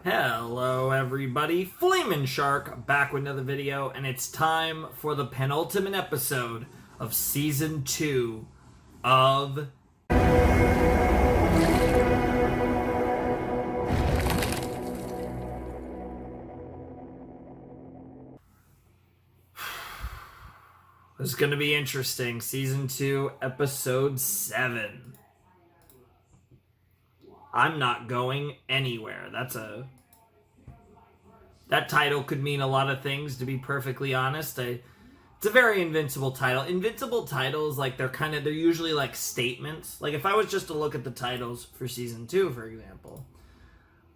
Hello everybody, Flamin' Shark back with another video, and it's time for the penultimate episode of Season 2 of... This is going to be interesting. Season 2, Episode 7. I'm not going anywhere. That title could mean a lot of things, to be perfectly honest. It's a very Invincible title. Invincible titles, they're usually like statements. Like if I was just to look at the titles for Season 2, for example.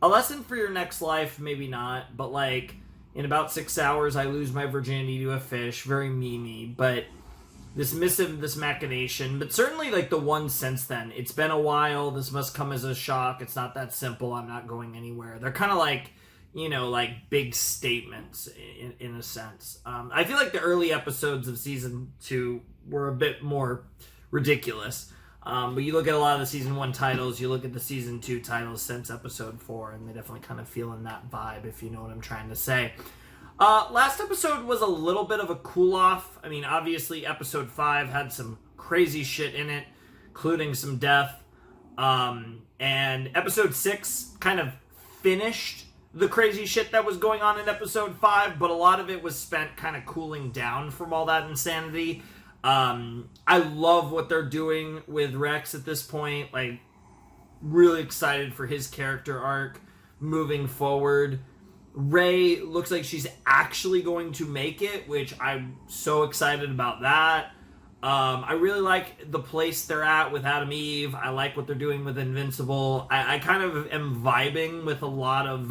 A lesson for your next life, maybe not, but like in about 6 hours I lose my virginity to a fish. Very memey, but this missive, this machination, but certainly like the one since then. It's been a while. This must come as a shock. It's not that simple. I'm not going anywhere. They're kind of like, like big statements in a sense. I feel like the early episodes of Season 2 were a bit more ridiculous. But you look at a lot of the Season 1 titles, you look at the Season 2 titles since Episode 4, and they definitely kind of feel in that vibe, if you know what I'm trying to say. Last episode was a little bit of a cool-off. I mean, obviously, Episode 5 had some crazy shit in it, including some death. And Episode 6 kind of finished the crazy shit that was going on in Episode 5, but a lot of it was spent kind of cooling down from all that insanity. I love what they're doing with Rex at this point. Like, really excited for his character arc moving forward. Rey looks like she's actually going to make it, which I'm so excited about that. I really like the place they're at with Adam Eve. I like what they're doing with Invincible. I kind of am vibing with a lot of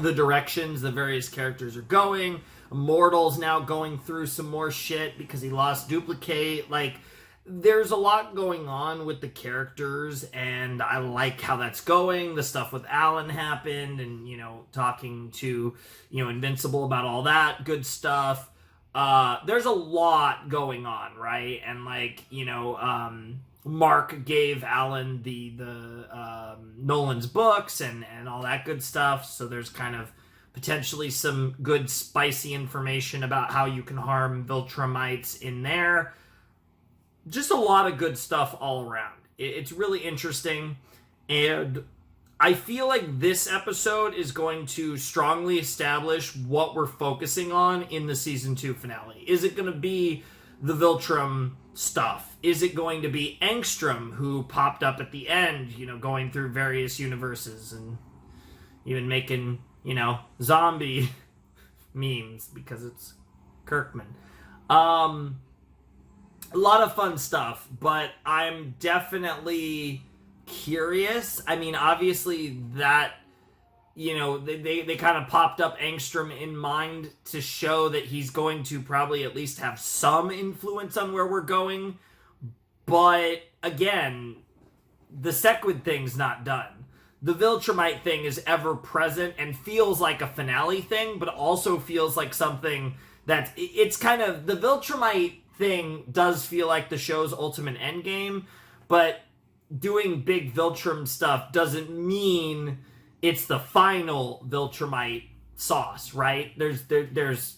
the directions the various characters are going. Immortal's now going through some more shit because he lost Duplicate. Like, there's a lot going on with the characters, and I like how that's going. The stuff with Alan happened, and, talking to, Invincible about all that good stuff. There's a lot going on, right? And Mark gave Alan the Nolan's books and all that good stuff. So there's kind of potentially some good spicy information about how you can harm Viltrumites in there. Just a lot of good stuff all around. It's really interesting, and I feel like this episode is going to strongly establish what we're focusing on in the Season 2 finale. Is it going to be the Viltrum stuff? Is it going to be Angstrom, who popped up at the end, going through various universes and even making, zombie memes because it's Kirkman? A lot of fun stuff, but I'm definitely curious. I mean, obviously that, they kind of popped up Angstrom in mind to show that he's going to probably at least have some influence on where we're going. But again, the Sequid thing's not done. The Viltrumite thing is ever present and feels like a finale thing, but also feels like something that's, it's kind of, the Viltrumite thing does feel like the show's ultimate endgame, but doing big Viltrum stuff doesn't mean it's the final Viltrumite sauce, right? There's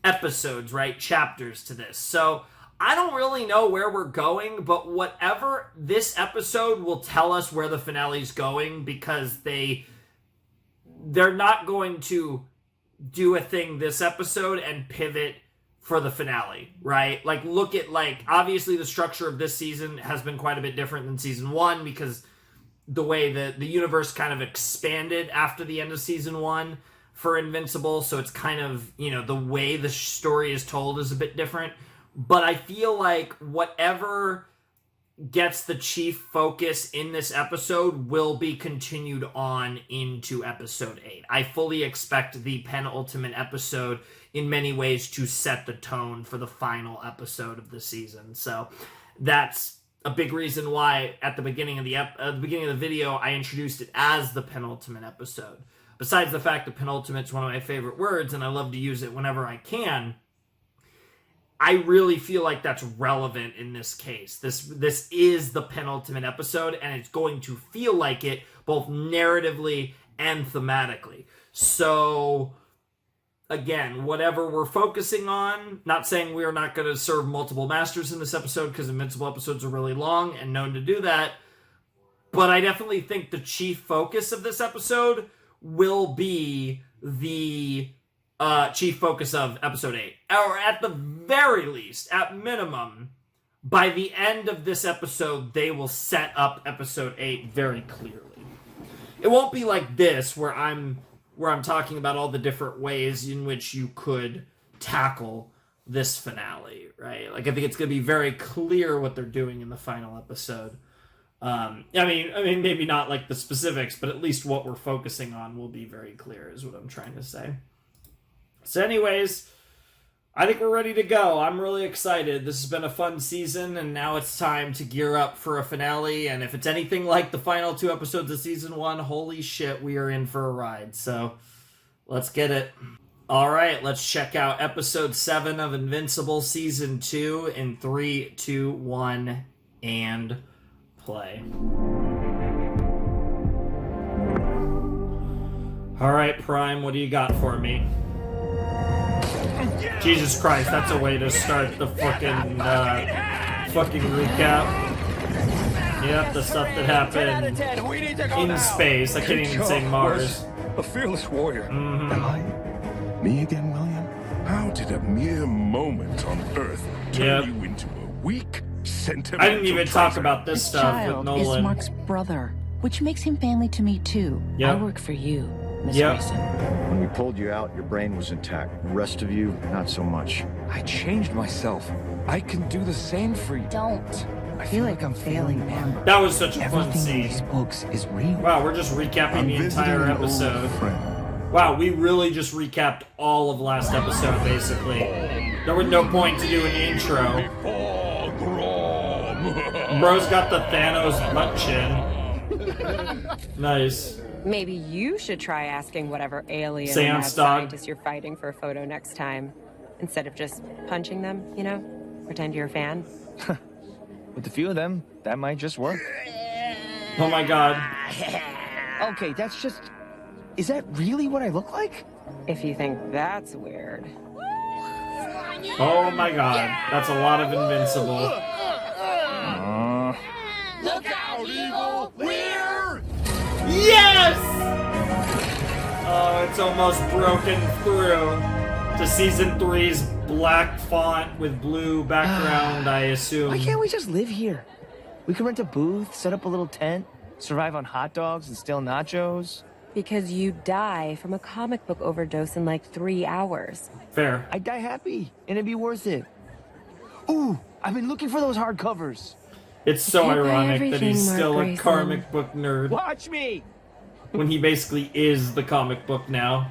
episodes, right? Chapters to this. So I don't really know where we're going, but whatever this episode will tell us where the finale's going, because they're not going to do a thing this episode and pivot for the finale, right? Like, look at, obviously the structure of this season has been quite a bit different than Season 1 because the way the universe kind of expanded after the end of Season 1 for Invincible, so it's kind of, the way the story is told is a bit different. But I feel like whatever gets the chief focus in this episode will be continued on into Episode 8. I fully expect the penultimate episode in many ways to set the tone for the final episode of the season. So that's a big reason why at the beginning of the video I introduced it as the penultimate episode. Besides the fact that penultimate's one of my favorite words and I love to use it whenever I can, I really feel like that's relevant in this case. This is the penultimate episode, and it's going to feel like it both narratively and thematically. So, again, whatever we're focusing on, not saying we are not going to serve multiple masters in this episode, because Invincible episodes are really long and known to do that, but I definitely think the chief focus of this episode will be the chief focus of episode 8. Or at the very least, at minimum, by the end of this episode, they will set up episode 8 very clearly. It won't be like this, where I'm talking about all the different ways in which you could tackle this finale, right? Like, I think it's going to be very clear what they're doing in the final episode. I mean, maybe not like the specifics, but at least what we're focusing on will be very clear, is what I'm trying to say. So anyways, I think we're ready to go. I'm really excited. This has been a fun season, and now it's time to gear up for a finale. And if it's anything like the final 2 episodes of season 1, holy shit, we are in for a ride. So let's get it. All right, let's check out episode 7 of Invincible season 2 in 3, 2, 1, and play. All right, Prime, what do you got for me? Jesus Christ, that's a way to start the fucking recap. Yep, the stuff that happened in space. I can't even say Mars. A fearless warrior. Mm-hmm. Am I? Me again, William? How did a mere moment on Earth turn you into a weak, sentimental I didn't even talk about this stuff with Nolan. Is Mark's brother, which makes him family to me too. Yep. I work for you, Miss Yep. Grayson. When we pulled you out, your brain was intact. The rest of you, not so much. I changed myself. I can do the same for you. Don't. I feel like I'm failing Amber. That was such a fun Everything in scene. these books is real. Wow, we're just recapping the entire episode. Friend. Wow, we really just recapped all of last episode, basically. There was no point to do an intro. Bro's got the Thanos butt chin. Nice. Maybe you should try asking whatever alien Seance mad dog. scientist you're fighting for a photo next time. Instead of just punching them, you know? Pretend you're a fan. With a few of them, that might just work. Oh my god. Okay, that's just... Is that really what I look like? If you think that's weird. Oh my god. That's a lot of Invincible. Look out, evil! We're... Yes! Oh, it's almost broken through to season 3's black font with blue background, I assume. Why can't we just live here? We could rent a booth, set up a little tent, survive on hot dogs and stale nachos. Because you die from a comic book overdose in like 3 hours. Fair. I'd die happy, and it'd be worth it. Ooh, I've been looking for those hardcovers. It's so Can't buy ironic that everything, he's Mark still a Grayson. comic book nerd Watch me! when he basically is the comic book now.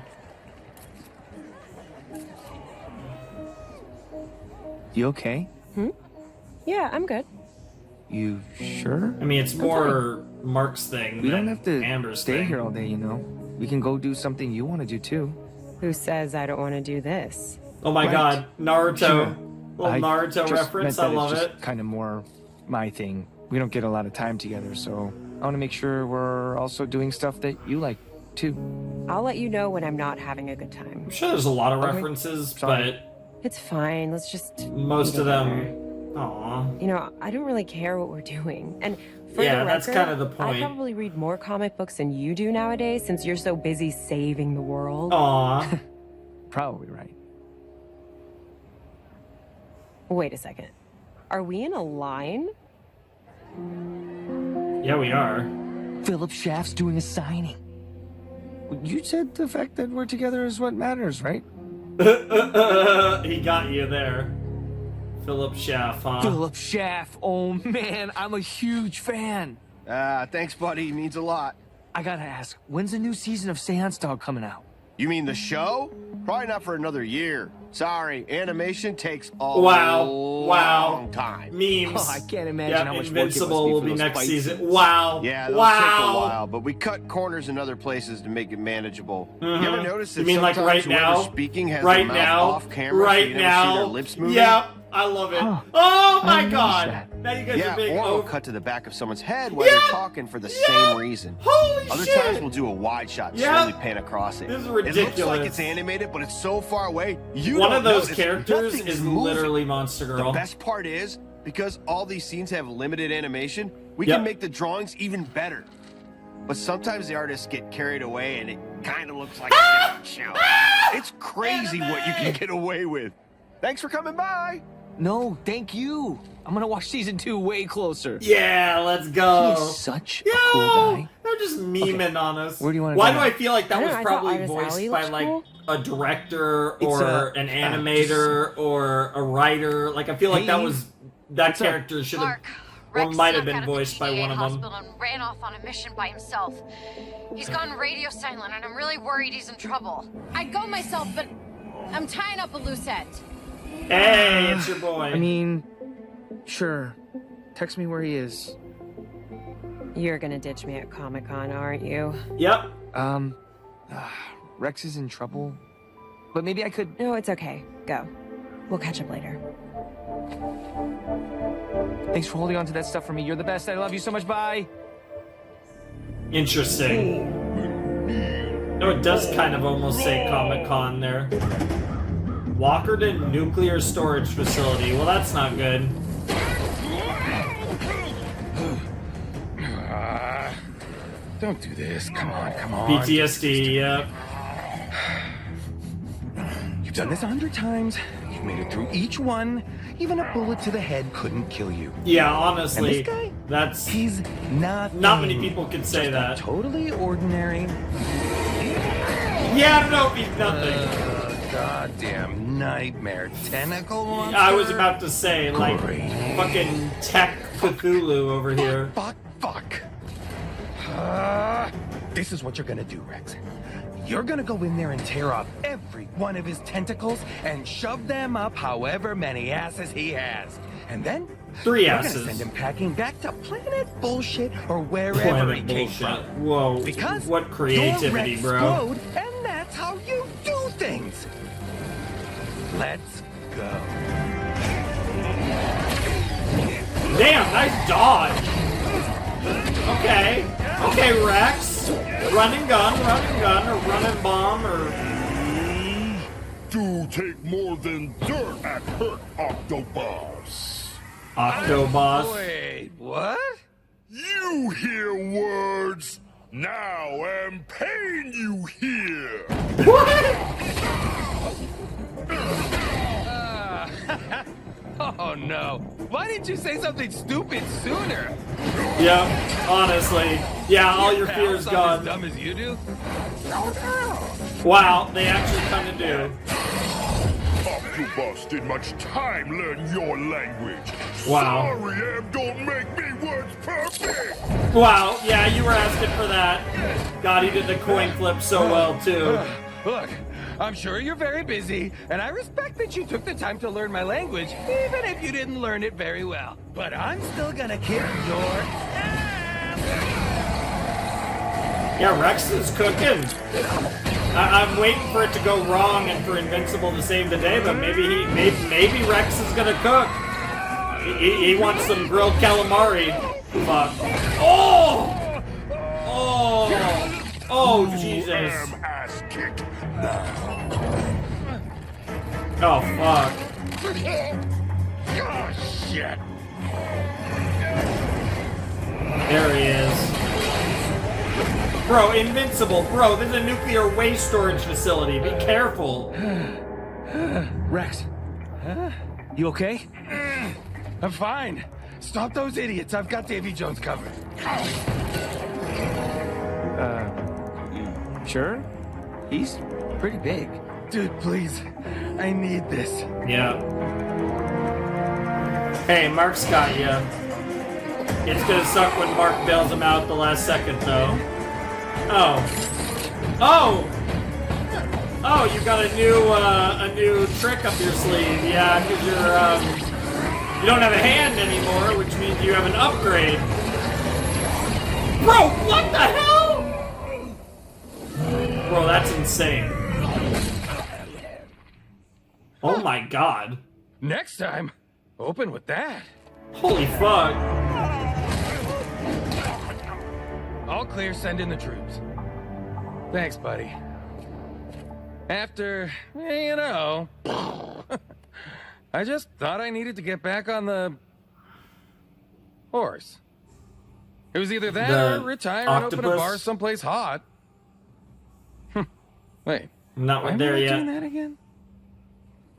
You okay? Yeah, I'm good. You sure? I mean, it's more Mark's thing We than don't have to Amber's stay thing. here all day, you know. We can go do something you want to do too. Who says I don't want to do this? Oh my Right. god, Naruto. Sure. Little Naruto just reference, meant I that love it's it. just kind of more my thing. We don't get a lot of time together, so I want to make sure we're also doing stuff that you like too. I'll let you know when I'm not having a good time. I'm sure there's a lot of Okay. references, Sorry. It's fine. Let's just but most eat of it them... later. Aw. You know, I don't really care what we're doing. And for Yeah, the that's record, kind of the point. I probably read more comic books than you do nowadays since you're so busy saving the world. Aw. Probably right. Wait a second. Are we in a line? Yeah, we are. Philip Schaff's doing a signing. You said the fact that we're together is what matters, right? He got you there. Philip Schaff, huh? Philip Schaff. Oh man, I'm a huge fan. Thanks, buddy. Means a lot. I gotta ask, when's the new season of Seance Dog coming out? You mean the show? Probably not for another year. Sorry, animation takes a Wow. long time. Memes. Oh, I can't imagine Yep, how much Invincible work it must will be be for those next fight season. scenes. Wow. Yeah, they'll wow. take a while, but we cut corners in other places to make it manageable. You ever notice that You mean like sometimes right whoever's now? speaking has Right their mouth now? off camera so Right you never see their now? lips moving? Yep. I love it. Huh. Oh I my didn't god! notice that. Now you guys Yeah, are being or we'll over. cut to the back of someone's head while they're talking for the same reason. Holy Other shit! times we'll do a wide shot, and Yeah. slowly pan across it. This is It looks ridiculous. like it's animated, but it's so far away, you One don't of those notice. characters Nothing's is moving. literally Monster Girl. The best part is, because all these scenes have limited animation, we Yep. can make the drawings even better. But sometimes the artists get carried away and it kind of looks like a show. It's crazy what you can get away with. Thanks for coming by. No, thank you. I'm gonna watch season 2 way closer. Yeah, let's go. He's such a Yo, cool guy. they're just memeing on us. Where do you wanna Why go? do I feel like that I don't was know, I thought probably Artist voiced Alley by looks like cool. a director It's or an animator or a writer? Like I feel like that Hey, was that what's up? character should have Mark, or Rex might have snuck been out of the voiced by PTA one of them. hospital and ran off on a mission by himself. He's gone radio silent, and I'm really worried he's in trouble. I'd go myself, but I'm tying up a loose end. Hey, it's your boy. I mean, sure. Text me where he is. You're gonna ditch me at Comic-Con, aren't you? Yep. Rex is in trouble. But maybe I could. No, it's okay. Go. We'll catch up later. Thanks for holding on to that stuff for me. You're the best. I love you so much. Bye. Interesting. No, it does kind of almost say Comic-Con there. Walkerton Nuclear Storage Facility. Well, that's not good. Don't do this. Come on, come on. PTSD, yep. You've done this 100 times. You've made it through each one. Even a bullet to the head couldn't kill you. Yeah, And honestly, this guy? that's He's not. not many people can say Just a that. Totally ordinary. Yeah, I don't know if he's nothing. Goddamn nightmare tentacle monster. I was about to say, like, Great. fucking tech Cthulhu over here. Fuck. This is what you're gonna do, Rex. You're gonna go in there and tear off every one of his tentacles and shove them up however many asses he has. And then 3 you're asses. gonna send him packing back to planet bullshit or wherever Planet he came bullshit. from. Whoa, Because what creativity, you're bro. Splode, and that's how you do things. Let's go. Damn, nice dodge. Okay, Rex. Run and gun, or run and bomb, or... Do take more than dirt at Hurt Octobos. Octobos. Wait, what? You hear words. Now am pain you hear. Oh no. Why didn't you say something stupid sooner? Yeah, honestly. Yeah, all your fears As gone. dumb as you do? Wow, they actually kind of do. Octobus did much time learn your language. Wow. Sorry, Em, don't make me words perfect. Wow, yeah, you were asking for that. God, he did the coin flip so well, too. Look, I'm sure you're very busy, and I respect that you took the time to learn my language, even if you didn't learn it very well. But I'm still gonna kick your ass! Yeah, Rex is cooking. I'm waiting for it to go wrong and for Invincible to save the day, but maybe Rex is gonna cook. He wants some grilled calamari. Fuck. Oh! Oh, Jesus. Ass kick. Oh, fuck. Oh, shit. There he is. Bro, Invincible. Bro, this is a nuclear waste storage facility. Be careful. Rex, you okay? I'm fine. Stop those idiots. I've got Davy Jones covered. Sure? He's pretty big. Dude, please. I need this. Yeah. Hey, Mark's got you. It's gonna suck when Mark bails him out at the last second, though. Oh, you got a new trick up your sleeve. Yeah, because you don't have a hand anymore, which means you have an upgrade. Bro, what the hell? Bro, that's insane. Oh my god. Next time, open with that. Holy fuck. All clear, send in the troops. Thanks, buddy. After, you know, I just thought I needed to get back on the horse. It was either that The or retire and open a bar octopus? someplace hot. Wait, Not why am there I yet. doing that again?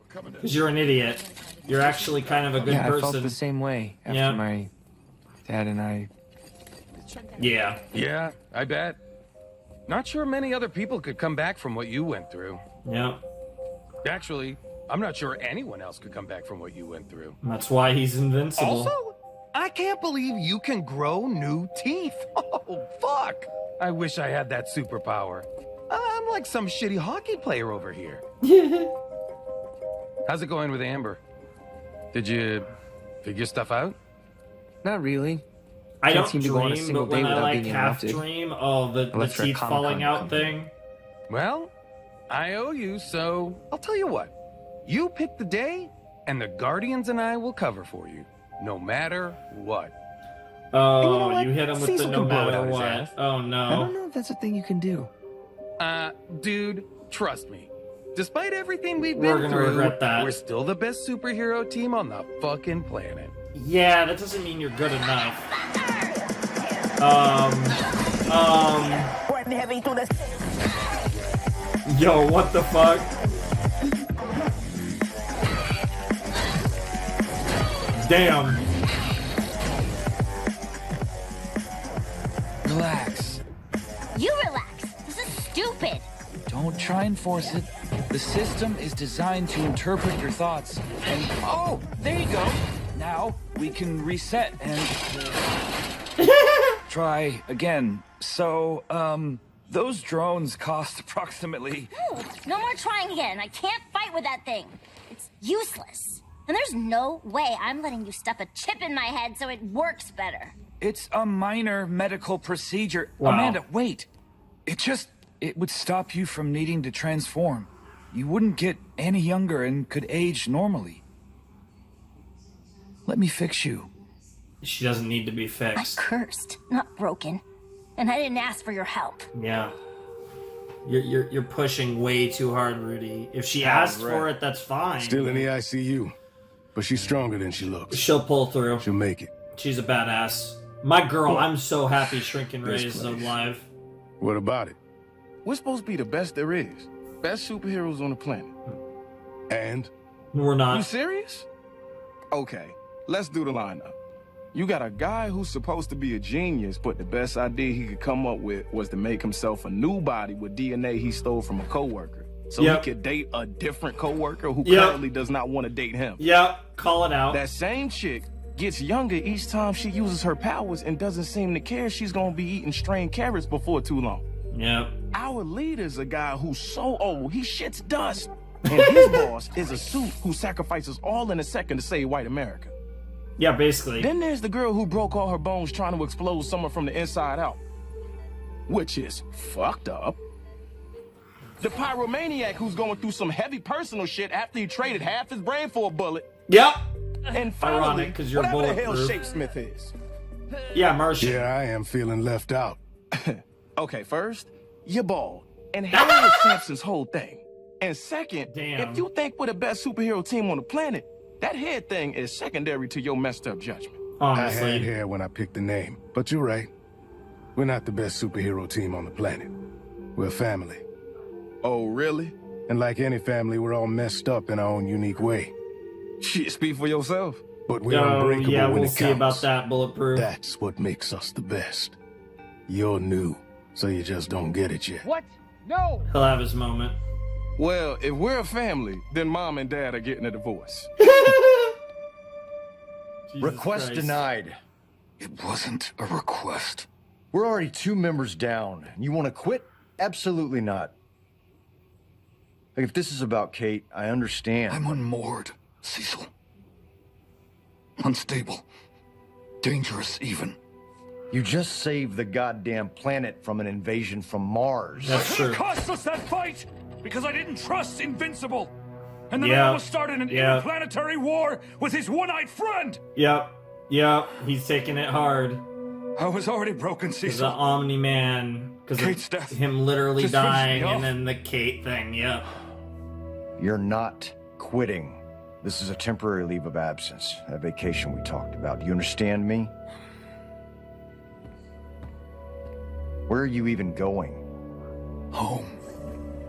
Because you're an idiot. You're actually kind of a good Yeah, I felt person. the same way after Yeah. my dad and I. Yeah. Yeah, I bet. Not sure many other people could come back from what you went through. Yeah. Actually, I'm not sure anyone else could come back from what you went through. That's why he's invincible. Also, I can't believe you can grow new teeth. Oh, fuck. I wish I had that superpower. I'm like some shitty hockey player over here. How's it going with Amber? Did you figure stuff out? Not really. I Can't don't seem to go on a dream, single but when day I without like being half interrupted. dream, oh, the Unless you're at teeth Comic-Con falling or out something. thing. Well, I owe you, so I'll tell you what. You pick the day, and the Guardians and I will cover for you, no matter what. Oh, you know what? you hit him with Cecil the can no blow it matter out his what. ass. Oh I no. don't know if that's a thing you can do. Dude, trust me. Despite everything we've We're been gonna through, regret that. we're still the best superhero team on the fucking planet. Yeah, that doesn't mean you're good enough. Yo, what the fuck? Damn. Relax. You relax. This is stupid. Don't try and force it. The system is designed to interpret your thoughts. And oh, there you go. Now we can reset and try again. So, those drones cost approximately. No, no more trying again. I can't fight with that thing. It's useless. And there's no way I'm letting you stuff a chip in my head so it works better. It's a minor medical procedure. Wow. Amanda, wait. It would stop you from needing to transform. You wouldn't get any younger and could age normally. Let me fix you. She doesn't need to be I'm fixed. cursed, not broken. And I didn't ask for your help. Yeah. You're pushing way too hard, Rudy. If she asked for it, that's fine. Still in the ICU, but she's stronger than she looks. She'll pull through. She'll make it. She's a badass. My girl, I'm so happy Shrinking Ray is alive. What about it? We're supposed to be the best there is. Best superheroes on the planet. And? We're You not. serious? Okay, let's do the lineup. You got a guy who's supposed to be a genius, but the best idea he could come up with was to make himself a new body with DNA he stole from a coworker. So Yep. he could date a different coworker who Yep. currently does not want to date him. Yep, call it out. That same chick gets younger each time she uses her powers and doesn't seem to care she's gonna be eating strained carrots before too long. Yep. Our leader's a guy who's so old he shits dust. And his boss is a suit who sacrifices all in a second to save white America. Yeah, basically. Then there's the girl who broke all her bones trying to explode someone from the inside out. Which is fucked up. The pyromaniac who's going through some heavy personal shit after he traded half his brain for a bullet. Yep. And finally, Ironic, 'cause you're whatever the hell bulletproof. Shapesmith is. Yeah, Martian. Yeah, I am feeling left out. Okay, first, you're bald. And hair is Samson's whole thing. And second, Damn. if you think we're the best superhero team on the planet, that head thing is secondary to your messed up judgment. I had Honestly. hair when I picked the name, but you're right. We're not the best superhero team on the planet. We're a family. Oh, really? And like any family, we're all messed up in our own unique way. Shit, speak for yourself. But we're Oh, unbreakable yeah, when we'll it see counts. about that, Bulletproof. That's what makes us the best. You're new, so you just don't get it yet. What? No! He'll have his moment. Well, if we're a family, then mom and dad are getting a divorce. Jesus Request Christ. denied. It wasn't a request. We're already 2 members down. You want to quit? Absolutely not. Like, if this is about Kate, I understand. I'm unmoored, Cecil. Unstable. Dangerous, even. You just saved the goddamn planet from an invasion from Mars. That's true. Cost us that fight because I didn't trust Invincible. And then I almost started an interplanetary war with his one-eyed friend! Yep. He's taking it hard. I was already broken, Cecil. The Omni-Man. Because of him literally dying and then the Kate thing, yep. You're not quitting. This is a temporary leave of absence. That vacation we talked about. Do you understand me? Where are you even going? Home.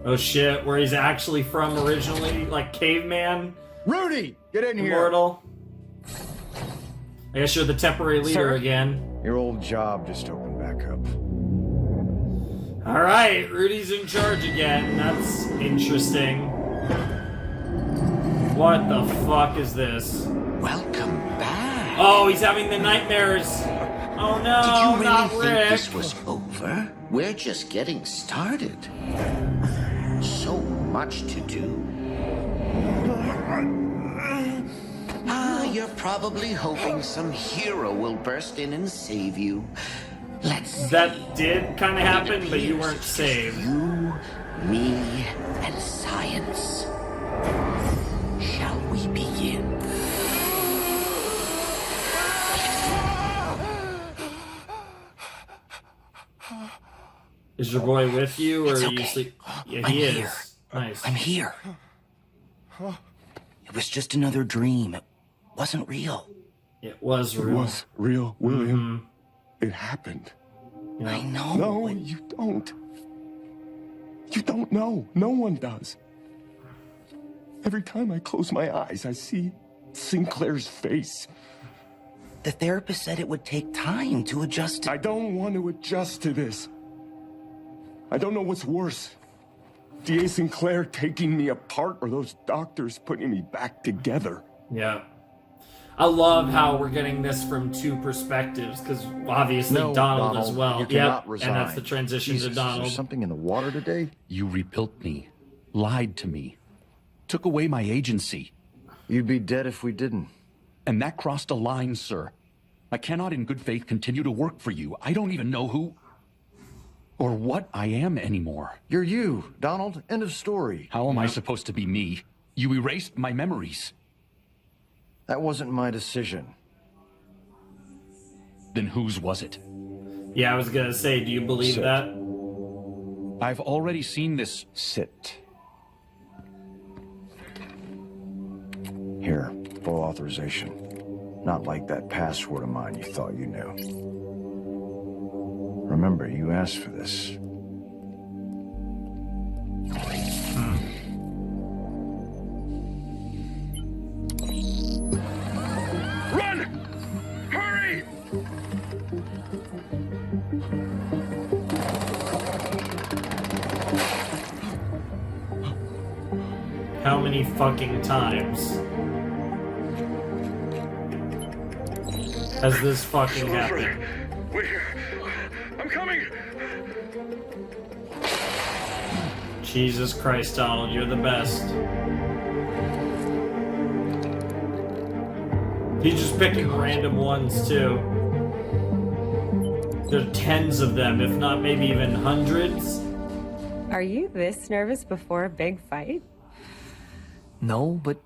Oh shit, where he's actually from originally, like caveman. Rudy, get in here. Immortal. I guess you're the temporary leader again. Your old job just opened back up. Alright, Rudy's in charge again. That's interesting. What the fuck is this? Welcome back. Oh, he's having the nightmares. Oh no, Did you really not think Rick. this was over? We're just getting started. So much to do. You're probably hoping some hero will burst in and save you. Let's see. That did kind of happen, but you weren't saved. You, me, and science. Shall we begin? Is your boy with you, or It's are you okay. sleep? Yeah, I'm he is. here. Nice. I'm here. It was just another dream. It wasn't real. It was It real. was real, William. It happened. Yeah. I know. No, you don't. You don't know. No one does. Every time I close my eyes, I see Sinclair's face. The therapist said it would take time to adjust to... I don't want to adjust to this. I don't know what's worse. D.A. Sinclair taking me apart or those doctors putting me back together. Yeah. I love how we're getting this from two perspectives, because obviously No, Donald as well. You cannot Yep, resign. and that's the transition Jesus, to is there Donald. something in the water today? You rebuilt me, lied to me, took away my agency. You'd be dead if we didn't. And that crossed a line, sir. I cannot in good faith continue to work for you. I don't even know who or what I am anymore. You're you, Donald. End of story. How am I supposed to be me? You erased my memories. That wasn't my decision. Then whose was it? Yeah, I was gonna say, do you believe Sit. that? I've already seen this. Sit. Here, full authorization. Not like that password of mine you thought you knew. Remember, you asked for this. Run! Hurry! How many fucking times has this fucking happened? Wait here. I'm coming! Jesus Christ, Donald, you're the best. He's just picking random ones, too. There are tens of them, if not maybe even hundreds. Are you this nervous before a big fight? No, but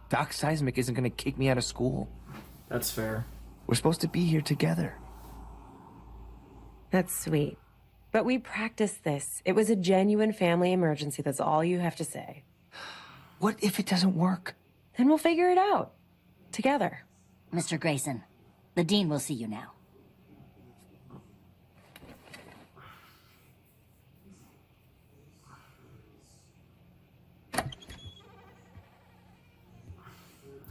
Doc Seismic isn't gonna kick me out of school. That's fair. We're supposed to be here together. That's sweet. But we practiced this. It was a genuine family emergency. That's all you have to say. What if it doesn't work? Then we'll figure it out. Together. Mr. Grayson, the Dean will see you now.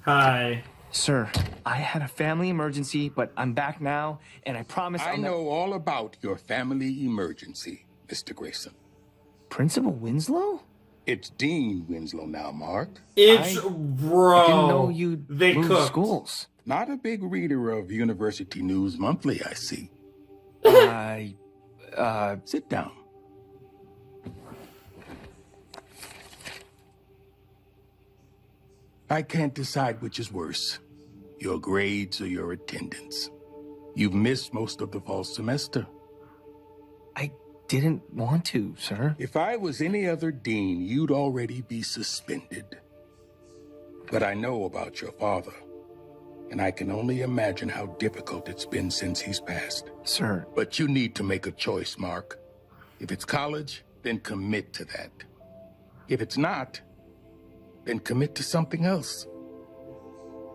Hi. Sir, I had a family emergency, but I'm back now, and I promise I I'll know all about your family emergency, Mr. Grayson. Principal Winslow? It's Dean Winslow now, Mark. Bro. I didn't know you'd They moved cooked. schools. Not a big reader of University News Monthly, I see. Sit down. I can't decide which is worse, your grades or your attendance. You've missed most of the fall semester. I didn't want to, sir. If I was any other dean, you'd already be suspended. But I know about your father, and I can only imagine how difficult it's been since he's passed. Sir. But you need to make a choice, Mark. If it's college, then commit to that. If it's not, then commit to something else.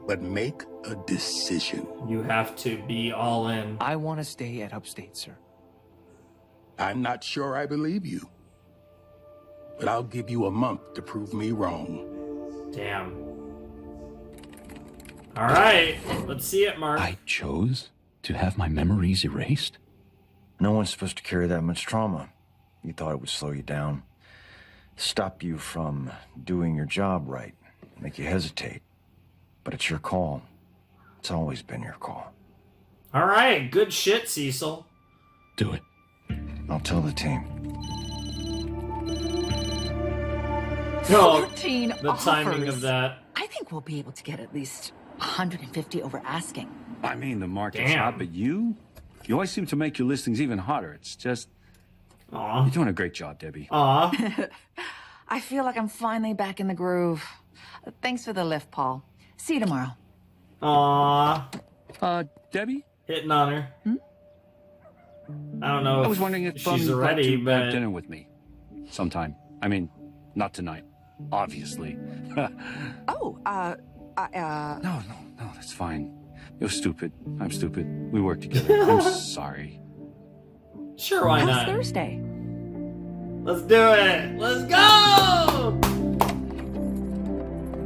But make a decision. You have to be all in. I want to stay at Upstate, sir. I'm not sure I believe you. But I'll give you a month to prove me wrong. Damn. All right, let's see it, Mark. I chose to have my memories erased? No one's supposed to carry that much trauma. You thought it would slow you down, stop you from doing your job right, make you hesitate. But it's your call. It's always been your call. All right, good shit, Cecil. Do it. I'll tell the team. No, 14 the timing offers. of that. I think we'll be able to get at least 150 over asking. I mean, the market's Damn. hot, but you always seem to make your listings even hotter. It's just... Aw. You're doing a great job, Debbie. Aw. I feel like I'm finally back in the groove. Thanks for the lift, Paul. See you tomorrow. Aw. Debbie? Hitting on her. I don't know if I was wondering if she's you'd like ready, to but... have dinner with me sometime. I mean, not tonight, obviously. Oh, No, that's fine. You're stupid. I'm stupid. We work together. I'm sorry. Sure, why how's not? Thursday? Let's do it. Let's go!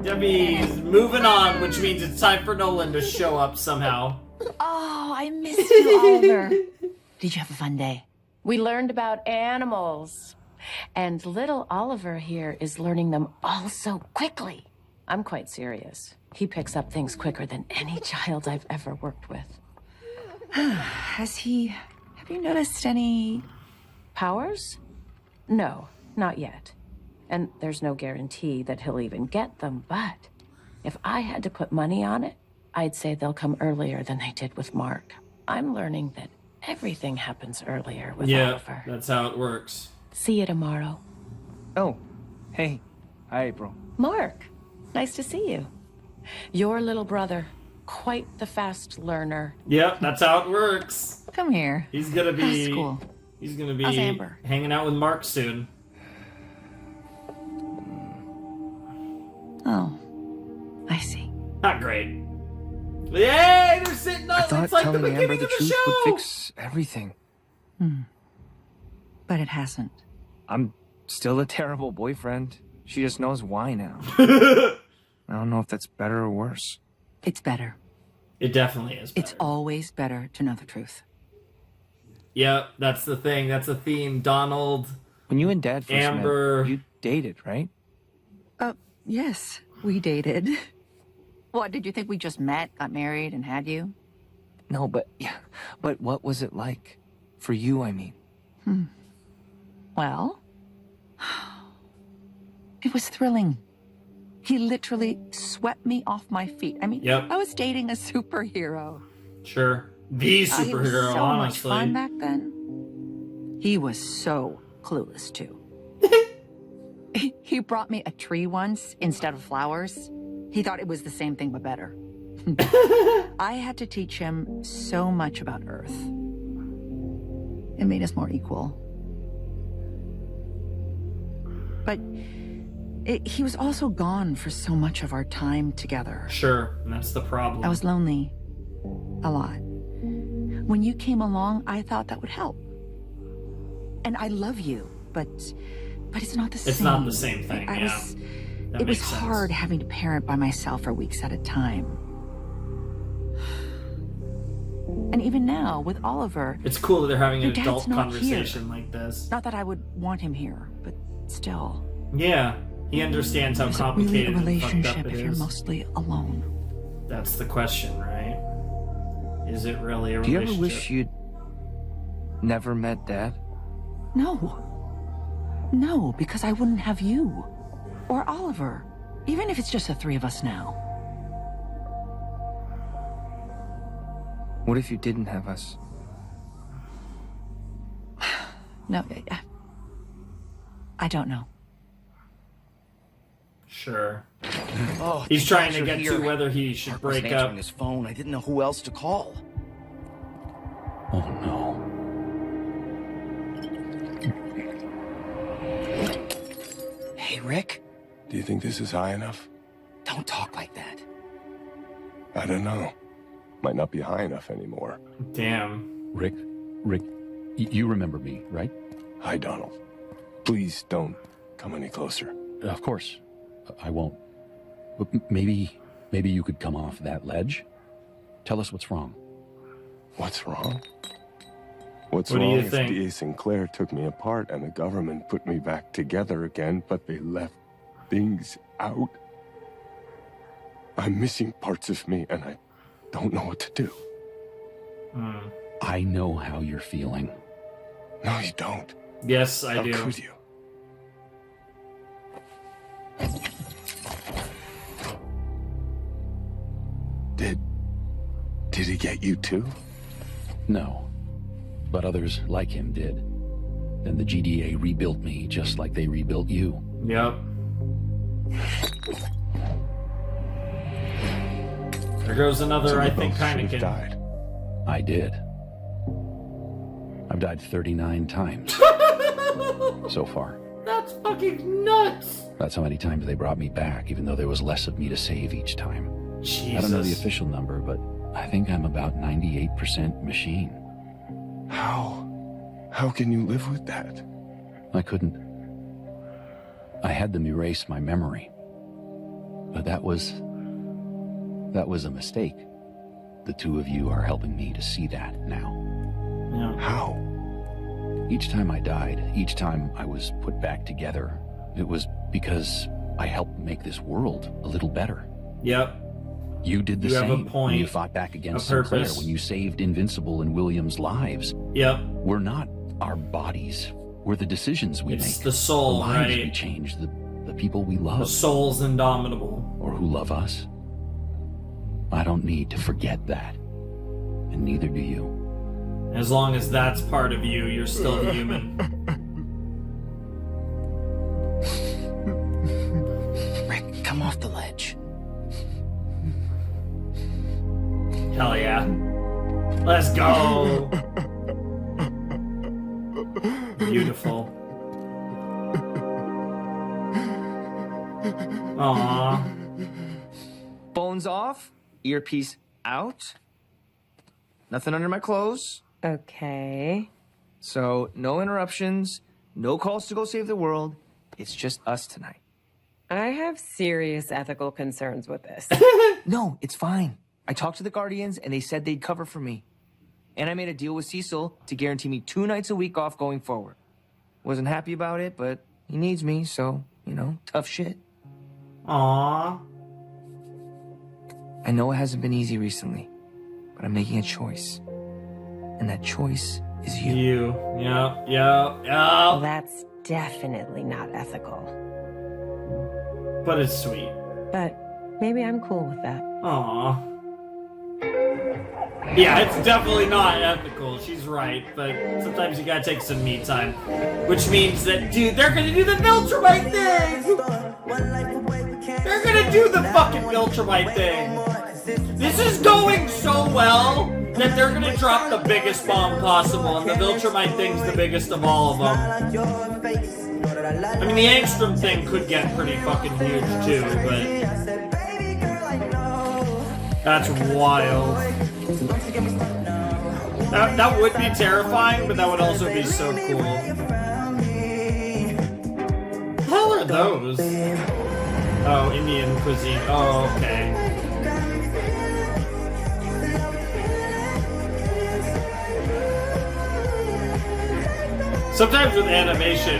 Debbie's moving on, which means it's time for Nolan to show up somehow. Oh, I missed you, Oliver. Did you have a fun day? We learned about animals. And little Oliver here is learning them all so quickly. I'm quite serious. He picks up things quicker than any child I've ever worked with. Have you noticed any powers? No, not yet. And there's no guarantee that he'll even get them, but if I had to put money on it, I'd say they'll come earlier than they did with Mark. I'm learning that everything happens earlier with Oliver. That's how it works. See you tomorrow. Oh, hey. Hi, April. Mark, nice to see you. Your little brother, quite the fast learner. Yep, that's how it works. Come here. He's gonna be... How's school? He's gonna be How's Amber? hanging out with Mark soon. Oh, I see. Not great. Yay! They're sitting I up. thought It's like the telling Amber beginning the of the truth show. would fix everything. But it hasn't. I'm still a terrible boyfriend. She just knows why now. I don't know if that's better or worse. It's better. It definitely is. It's always better to know the truth. Yep, that's the thing. That's a theme. Donald. When you and Dad first Amber. met, you dated, right? Yes, we dated. What, did you think we just met, got married, and had you? No, but what was it like? For you, I mean. Well, it was thrilling. He literally swept me off my feet. I mean, Yep. I was dating a superhero. Sure. The He was superhero, so much honestly. fun back then. He was so clueless, too. He brought me a tree once instead of flowers. He thought it was the same thing, but better. I had to teach him so much about Earth. It made us more equal. But he was also gone for so much of our time together. Sure, and that's the problem. I was lonely. A lot. When you came along, I thought that would help. And I love you, but it's not the same. It's not the same thing, That That it was makes sense. hard having to parent by myself for weeks at a time. And even now, with Oliver... It's cool that they're having an your dad's adult not conversation here. like this. Not that I would want him here, but still. Yeah, he understands how Is it really complicated a and fucked relationship up it if you're is. mostly alone? That's the question, right? Is it really a Do you relationship? ever wish you'd never met Dad? No. No, because I wouldn't have you. Or Oliver. Even if it's just the three of us now. What if you didn't have us? No, I don't know. Sure. Oh, He's trying to you're get here. to whether he should Mark wasn't break up. answering his phone. I didn't know who else to call. Oh no. Hey, Rick. Do you think this is high enough? Don't talk like that. I don't know. Might not be high enough anymore. Damn. Rick, you remember me, right? Hi, Donald. Please don't come any closer. Of course, I won't. But maybe you could come off that ledge? Tell us what's wrong. What's wrong? What's What do wrong you is think? D.A. Sinclair took me apart and the government put me back together again, but they left things out. I'm missing parts of me and I don't know what to do. I know how you're feeling. No, you don't. Yes, I How do. could you? Did he get you too? No, but others like him did. Then the GDA rebuilt me just like they rebuilt you. Yep. There goes another, So I we think, both should have Heineken. died. I did. I've died 39 times so far. That's fucking nuts. That's how many times they brought me back, even though there was less of me to save each time. Jesus. I don't know the official number, but I think I'm about 98% machine. How? How can you live with that? I couldn't. I had them erase my memory. But that was a mistake. The two of you are helping me to see that now. Yeah. How? Each time I died, each time I was put back together, it was because I helped make this world a little better. Yep. You did the You have a same point, when you fought back against a Sinclair, purpose. when you saved Invincible and William's lives. Yep. We're not our bodies. We're the decisions we It's make. the soul, the lives right? we change, the people we love. The soul's indomitable. Or who love us. I don't need to forget that. And neither do you. As long as that's part of you, you're still human. Rick, come off the ledge. Hell yeah. Let's go. Beautiful. Aww. Phones off, earpiece out. Nothing under my clothes. Okay. So, no interruptions, no calls to go save the world. It's just us tonight. I have serious ethical concerns with this. No, it's fine. I talked to the Guardians and they said they'd cover for me. And I made a deal with Cecil to guarantee me 2 nights a week off going forward. Wasn't happy about it, but he needs me, so, tough shit. Aww. I know it hasn't been easy recently, but I'm making a choice. And that choice is you. You. Yep. Well, that's definitely not ethical. But it's sweet. But maybe I'm cool with that. Aww. Yeah, it's definitely not ethical. She's right, but sometimes you gotta take some me time. Which means that, dude, they're gonna do the Viltrumite thing! They're gonna do the fucking Viltrumite thing! This is going so well that they're gonna drop the biggest bomb possible, and the Viltrumite thing's the biggest of all of them. I mean, the Angstrom thing could get pretty fucking huge too, but... That's wild. That would be terrifying, but that would also be so cool. What the hell are those? Oh, Indian cuisine. Oh, okay. Sometimes with animation,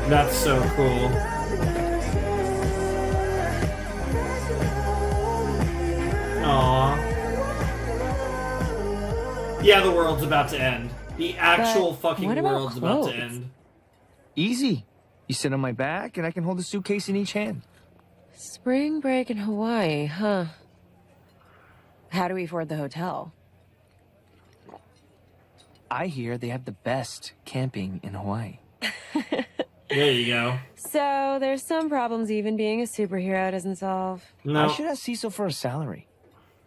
that's so cool. Aww. Yeah, the world's about to end. The actual fucking what about world's about to clothes? end. Easy. You sit on my back and I can hold a suitcase in each hand. Spring break in Hawaii, huh? How do we afford the hotel? I hear they have the best camping in Hawaii. There you go. So there's some problems even being a superhero doesn't solve. I should ask Cecil for a salary.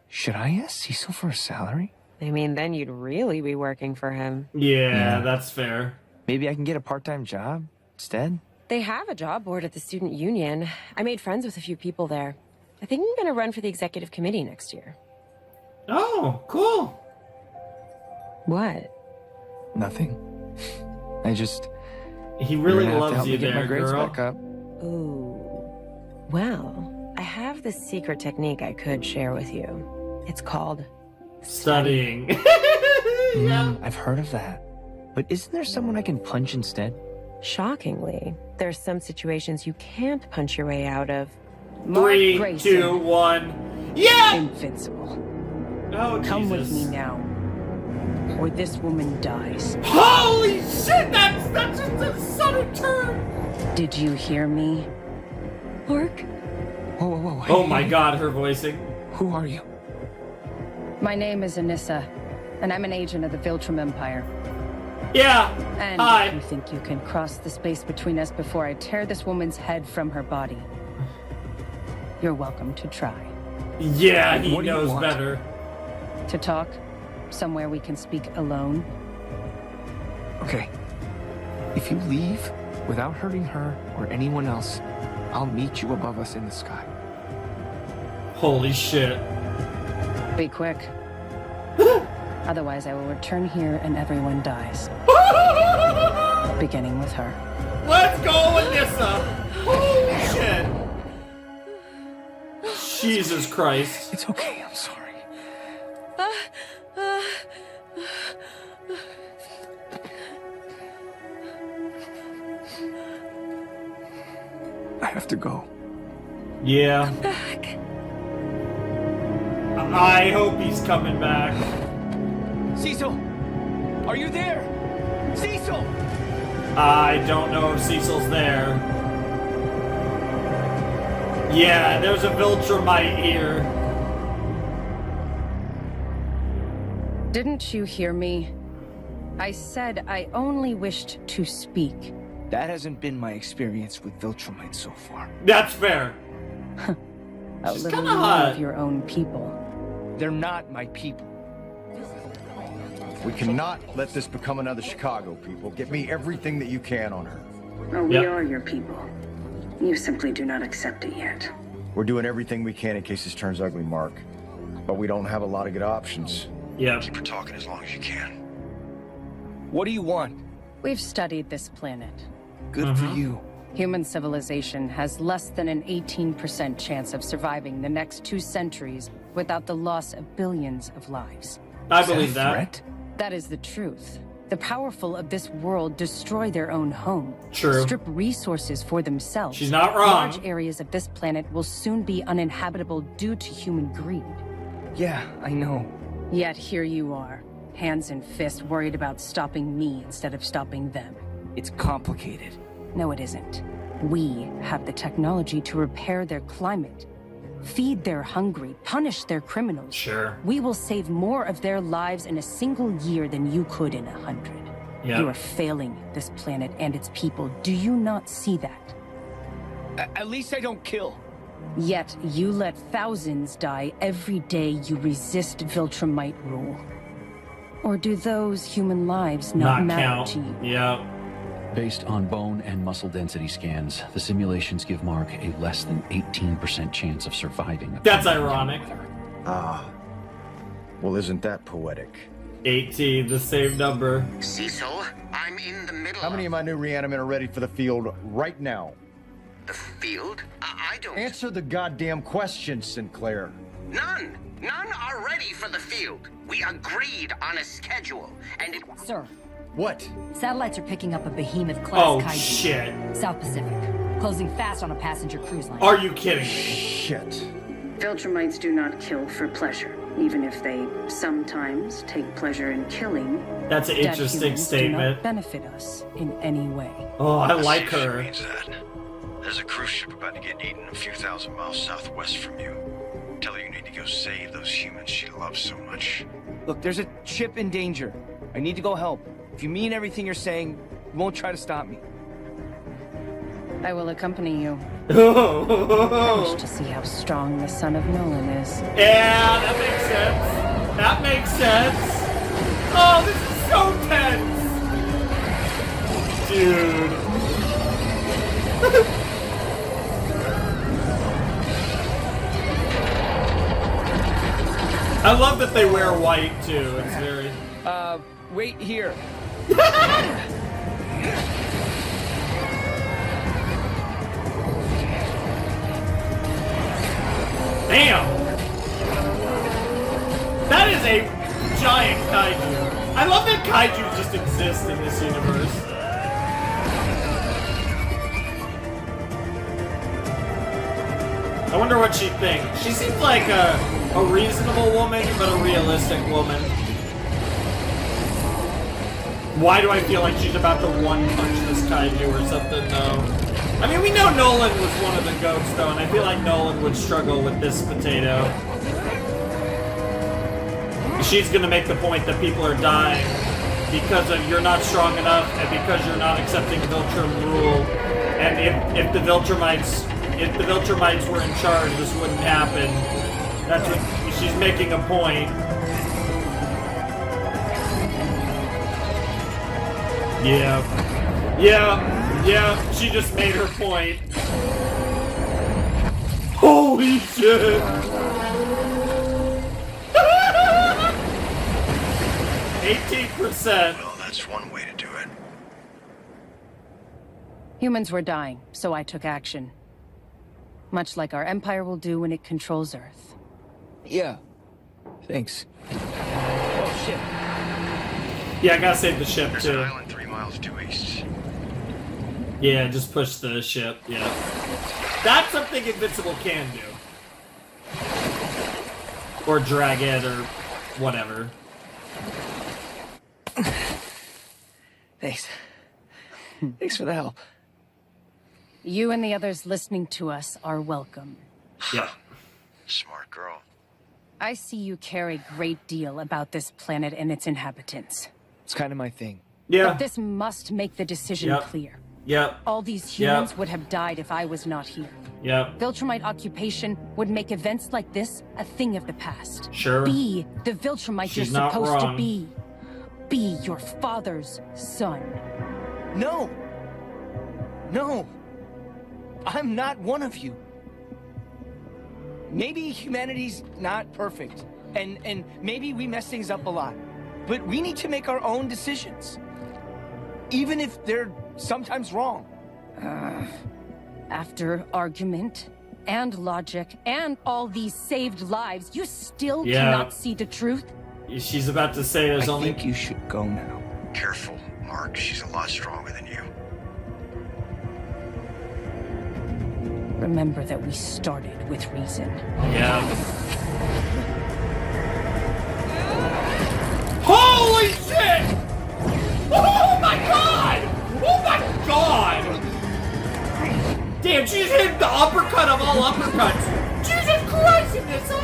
Should I ask Cecil for a salary? I mean, then you'd really be working for him. Yeah, that's fair. Maybe I can get a part-time job instead? They have a job board at the student union. I made friends with a few people there. I think I'm going to run for the executive committee next year. Oh, cool. What? Nothing. He really you're gonna have to loves help you me get there, my grades girl. back up. Ooh. Well, I have this secret technique I could share with you. It's called Studying. I've heard of that. But isn't there someone I can punch instead? Shockingly, there's some situations you can't punch your way out of. 3, Mark 2, 1. Yeah! Invincible. Oh, Come with Jesus. me now, or this woman dies. Holy shit! That's just a sudden turn! Did you hear me? Mark? Whoa, whoa, whoa. Oh my god, her voicing. Who are you? My name is Anissa, and I'm an agent of the Viltrum Empire. Yeah. And Hi. if you think you can cross the space between us before I tear this woman's head from her body, you're welcome to try. Yeah, he What do you knows want? better. To talk? Somewhere we can speak alone? Okay. If you leave without hurting her or anyone else, I'll meet you above us in the sky. Holy shit. Be quick. Otherwise, I will return here and everyone dies. Beginning with her. Let's go, Anissa! Holy shit! Jesus Christ. It's okay, I'm sorry. I have to go. Yeah. Come back. I hope he's coming back. Cecil! Are you there? Cecil! I don't know if Cecil's there. Yeah, there's a Viltrumite here. Didn't you hear me? I said I only wished to speak. That hasn't been my experience with Viltrumite so far. That's fair. A She's little kinda more hot. of your own people. They're not my people. We cannot let this become another Chicago, people. Get me everything that you can on her. Oh, we are your people. You simply do not accept it yet. We're doing everything we can in case this turns ugly, Mark. But we don't have a lot of good options. Yeah. Keep her talking as long as you can. What do you want? We've studied this planet. Good for you. Human civilization has less than an 18% chance of surviving the next 2 centuries without the loss of billions of lives. I believe that. That is the truth. The powerful of this world destroy their own home. True. Strip resources for themselves. She's not wrong. Large areas of this planet will soon be uninhabitable due to human greed. Yeah, I know. Yet here you are, hands and fists worried about stopping me instead of stopping them. It's complicated. No, it isn't. We have the technology to repair their climate, feed their hungry, punish their criminals. Sure. We will save more of their lives in a single year than you could in 100. Yep. You are failing this planet and its people. Do you not see that? At least I don't kill. Yet you let thousands die every day you resist Viltrumite rule. Or do those human lives not matter count. to you? Yeah. Based on bone and muscle density scans, the simulations give Mark a less than 18% chance of surviving. That's ironic. Ah. Well, isn't that poetic? 18, the same number. Cecil, I'm in the middle. How many of my new reanimate are ready for the field right now? The field? I don't... Answer the goddamn question, Sinclair. None! None are ready for the field. We agreed on a schedule, and it... Sir. What? Satellites are picking up a behemoth-class Oh, kaiju. shit. South Pacific. Closing fast on a passenger cruise line. Are you kidding me? Shit. Viltrumites do not kill for pleasure, even if they sometimes take pleasure in killing. That's an Dead interesting humans do statement. not benefit us in any way. Oh, I like her. Means that. There's a cruise ship about to get eaten a few thousand miles southwest from you. Tell her you need to go save those humans she loves so much. Look, there's a ship in danger. I need to go help. If you mean everything you're saying, you won't try to stop me. I will accompany you. I wish to see how strong the son of Nolan is. Yeah, that makes sense. That makes sense. Oh, this is so tense. Dude. I love that they wear white too. It's very. Wait here. Damn! That is a giant kaiju. I love that kaiju just exist in this universe. I wonder what she thinks. She seems like a reasonable woman, but a realistic woman. Why do I feel like she's about to one-punch this kaiju or something, though? I mean, we know Nolan was one of the goats, though, and I feel like Nolan would struggle with this potato. She's gonna make the point that people are dying because of you're not strong enough and because you're not accepting Viltrum rule. And if the Viltrumites were in charge, this wouldn't happen. That's what she's making a point. Yeah, she just made her point. Holy shit! 18%. Well, that's one way to do it. Humans were dying, so I took action. Much like our Empire will do when it controls Earth. Yeah. Thanks. Oh, shit. Yeah, I gotta save the ship, There's too. an island 3 miles due east. Yeah, just push the ship, yeah. That's something Invincible can do. Or drag it, or whatever. Thanks. Thanks for the help. You and the others listening to us are welcome. Yeah. Smart girl. I see you care a great deal about this planet and its inhabitants. It's kind of my thing. Yeah. But this must make the decision Yep. clear. Yep. All these humans Yep. would have died if I was not here. Yep. Viltrumite occupation would make events like this a thing of the past. Sure. Be the Viltrumite She's you're not supposed to wrong. be. Be your father's son. No! No! I'm not one of you. Maybe humanity's not perfect, and maybe we mess things up a lot. But we need to make our own decisions. Even if they're sometimes wrong. After argument and logic and all these saved lives, you still Yeah. cannot see the truth? She's about to say there's only... I think you should go now. Careful, Mark. She's a lot stronger than you. Remember that we started with reason. Yeah. Holy shit! Oh my god! Oh my god! Damn, she's hit the uppercut of all uppercuts. Jesus Christ, Anissa!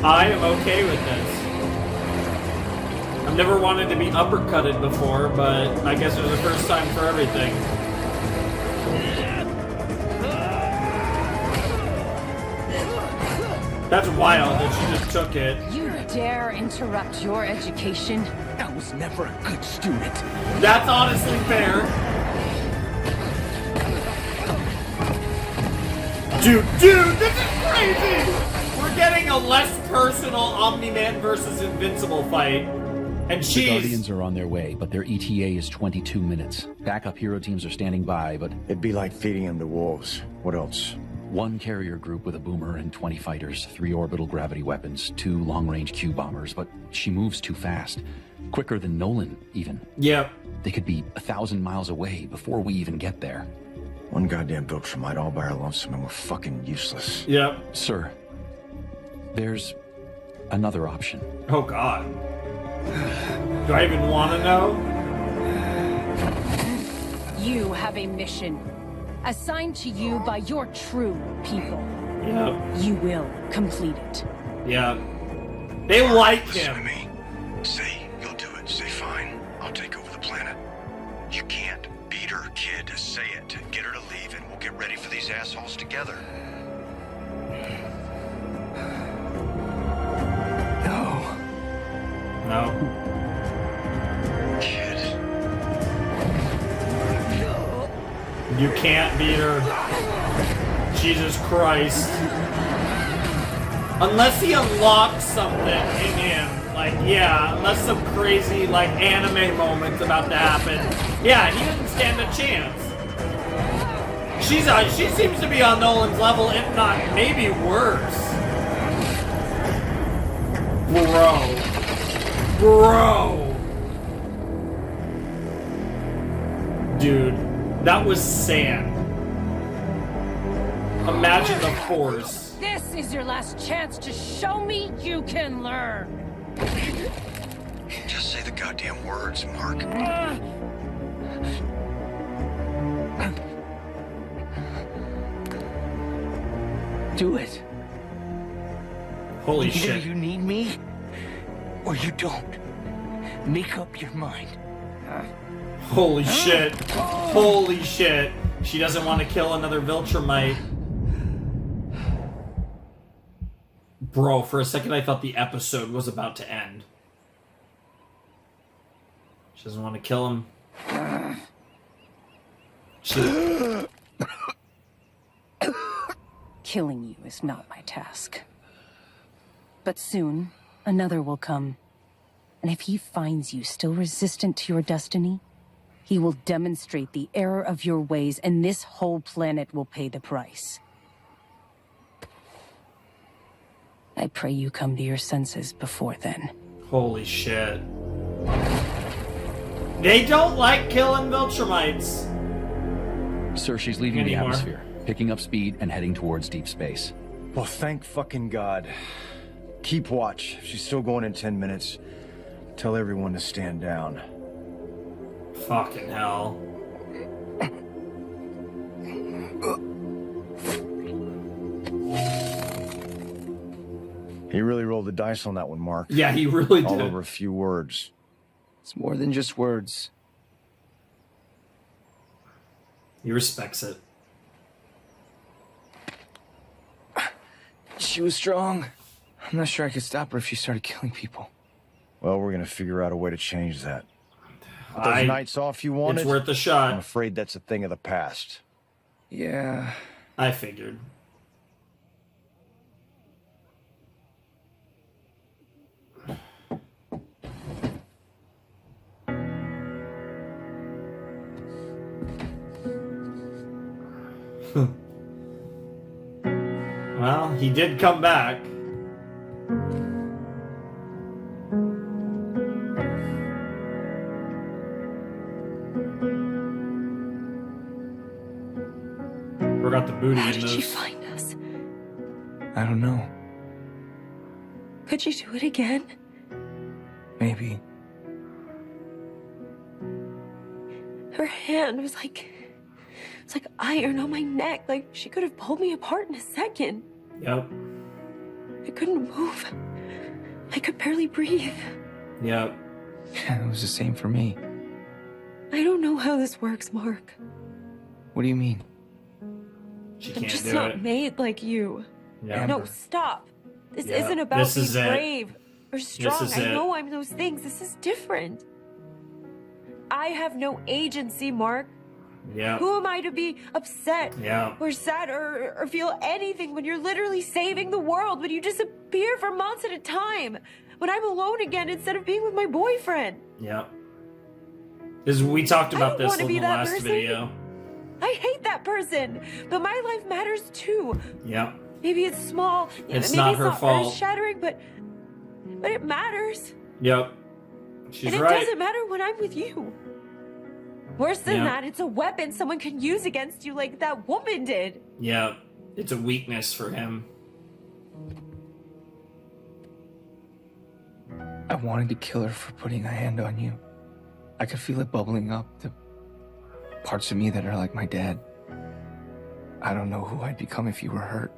I am okay with this. I've never wanted to be uppercutted before, but I guess there's a first time for everything. That's wild that she just took it. You dare interrupt your education? I was never a good student. That's honestly fair. Dude, this is crazy! We're getting a less personal Omni-Man versus Invincible fight. And The she's... Guardians are on their way, but their ETA is 22 minutes. Backup hero teams are standing by, but... It'd be like feeding them to wolves. What else? One carrier group with a boomer and 20 fighters, 3 orbital gravity weapons, 2 long-range Q bombers, but she moves too fast. Quicker than Nolan, even. Yep. They could be 1,000 miles away before we even get there. One goddamn Viltrumite all by our lonesome and we're fucking useless. Yep. Sir, there's another option. Oh god. Do I even want to know? You have a mission assigned to you by your true people. Yep. You will complete it. Yep. They like him. Say you'll do it. Say fine. I'll take over the planet. You can't beat her, kid. Say it. Get her to leave and we'll get ready for these assholes together. No. No. Kid. You can't beat her. Jesus Christ. Unless he unlocks something in him. Like, yeah, unless some crazy, like, anime moment's about to happen. Yeah, he doesn't stand a chance. She seems to be on Nolan's level, if not maybe worse. Bro. Dude, that was sand. Imagine the force. This is your last chance to show me you can learn. Just say the goddamn words, Mark. Do it. Holy Either shit. you need me, or you don't. Make up your mind. Holy shit. Holy shit. She doesn't want to kill another Viltrumite. Bro, for a second I thought the episode was about to end. She doesn't want to kill him. Killing you is not my task. But soon, another will come. And if he finds you still resistant to your destiny, he will demonstrate the error of your ways, and this whole planet will pay the price. I pray you come to your senses before then. Holy shit. They don't like killing Viltrumites. Sir, she's leaving the Anymore. atmosphere, picking up speed and heading towards deep space. Well, thank fucking God. Keep watch. She's still going in 10 minutes. Tell everyone to stand down. Fucking hell. He really rolled the dice on that one, Mark. Yeah, he really All did. over a few words. It's more than just words. He respects it. She was strong. I'm not sure I could stop her if she started killing people. Well, we're gonna figure out a way to change that. Those nights off you wanted? It's worth a shot. I'm afraid that's a thing of the past. Yeah. I figured. Well, he did come back. Forgot the booty How in did those. she find us? I don't know. Could you do it again? Maybe. Her hand was like... It's like iron on my neck. Like, she could have pulled me apart in a second. Yep. I couldn't move. I could barely breathe. Yep. Yeah, it was the same for me. I don't know how this works, Mark. What do you mean? She I'm can't just do not it. made like you. Yeah. No, stop. This Yeah. isn't about This being is it. brave or strong. is I it. know I'm those things. This is different. I have no agency, Mark. Yeah. Who am I to be upset Yeah. or sad or feel anything when you're literally saving the world, when you disappear for months at a time, when I'm alone again instead of being with my boyfriend? Yep. We talked about don't this wanna in be the that last person. video. I hate that person, but my life matters too. Yep. Maybe it's small. It's maybe not it's her not fault. earth-shattering, but it matters. Yep. She's and it right. doesn't matter when I'm with you. Worse than Yeah. that, it's a weapon someone can use against you like that woman did. Yep. It's a weakness for him. I wanted to kill her for putting a hand on you. I could feel it bubbling up, the parts of me that are like my dad. I don't know who I'd become if you were hurt.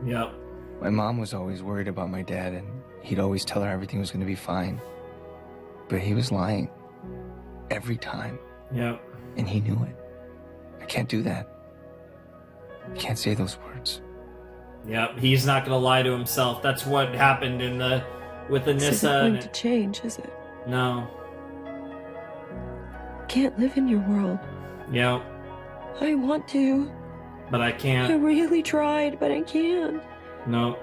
Yep. My mom was always worried about my dad, and he'd always tell her everything was going to be fine. But he was lying. Every time. Yep. And he knew it. I can't do that. I can't say those words. Yep, he's not gonna lie to himself. That's what happened with Anissa. This isn't going to change, is it? No. Can't live in your world. Yep. I want to. But I I can't. really tried, but I can't. No.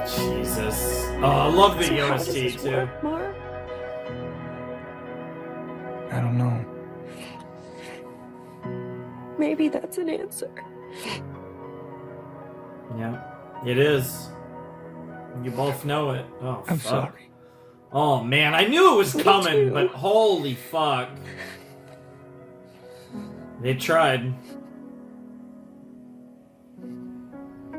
Jesus. Oh, I love the So how OST does this too. work, Mark? I don't know. Maybe that's an answer. Yeah, it is. You both know it. Oh, I'm fuck. sorry. Oh man, I knew it was Me coming, too. but holy fuck. They tried.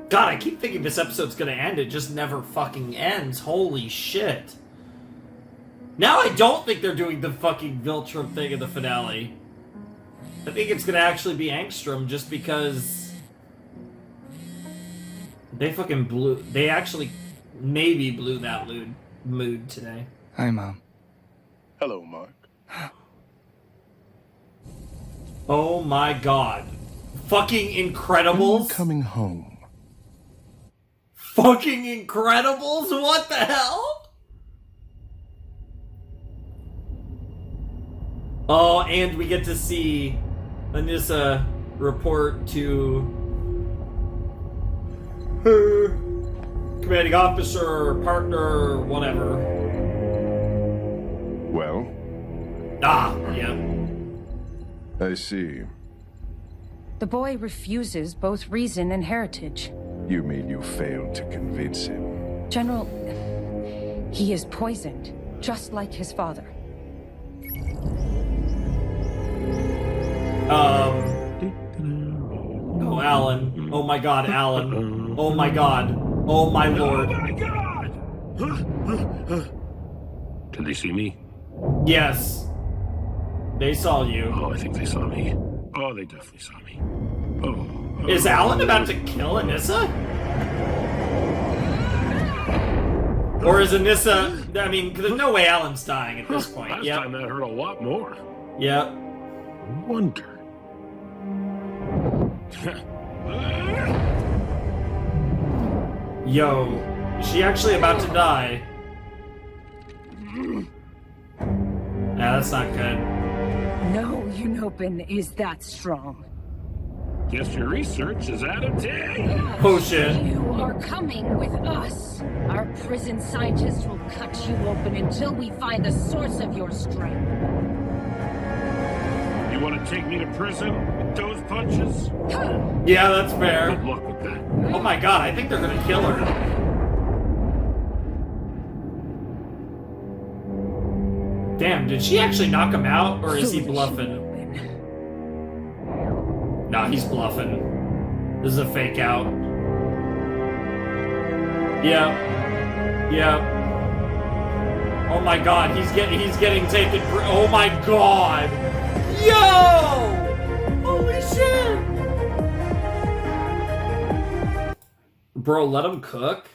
God, I keep thinking this episode's gonna end. It just never fucking ends. Holy shit. Now I don't think they're doing the fucking Viltrum thing in the finale. I think it's gonna actually be Angstrom just because they fucking blew. They actually maybe blew that mood today. Hi, Mom. Hello, Mark. Oh my god. Fucking When are you Incredibles? coming home? Fucking Incredibles? What the hell? Oh, and we get to see Anissa report to her commanding officer, partner, whatever. Well, Ah, yeah. I see. The boy refuses both reason and heritage. You mean you failed to convince him? General, he is poisoned, just like his father. Oh, Alan. Oh my god, Alan. Oh my god. Oh my lord. Did they see me? Yes. They saw you. Oh, I think they saw me. Oh, they definitely saw me. Oh. Is Alan about to kill Anissa? Or is Anissa... I mean, there's no way Alan's dying at this point. Last Yep. time that hurt a lot more. Yep. Wonder. Yo. Is she actually about to die? Yeah, that's not good. No Unopin is that strong. Guess your research is out of date. Oh shit. You are coming with us. Our prison scientists will cut you open until we find the source of your strength. You want to take me to prison with those punches? Yeah, that's fair. Good luck with that. Oh my god, I think they're gonna kill her. Damn, did she actually knock him out, or is he bluffing? Nah, he's bluffing. This is a fake out. Yeah. Yeah. Oh my god, he's getting taken. Oh my god. Yo! Holy shit! Bro, let him cook?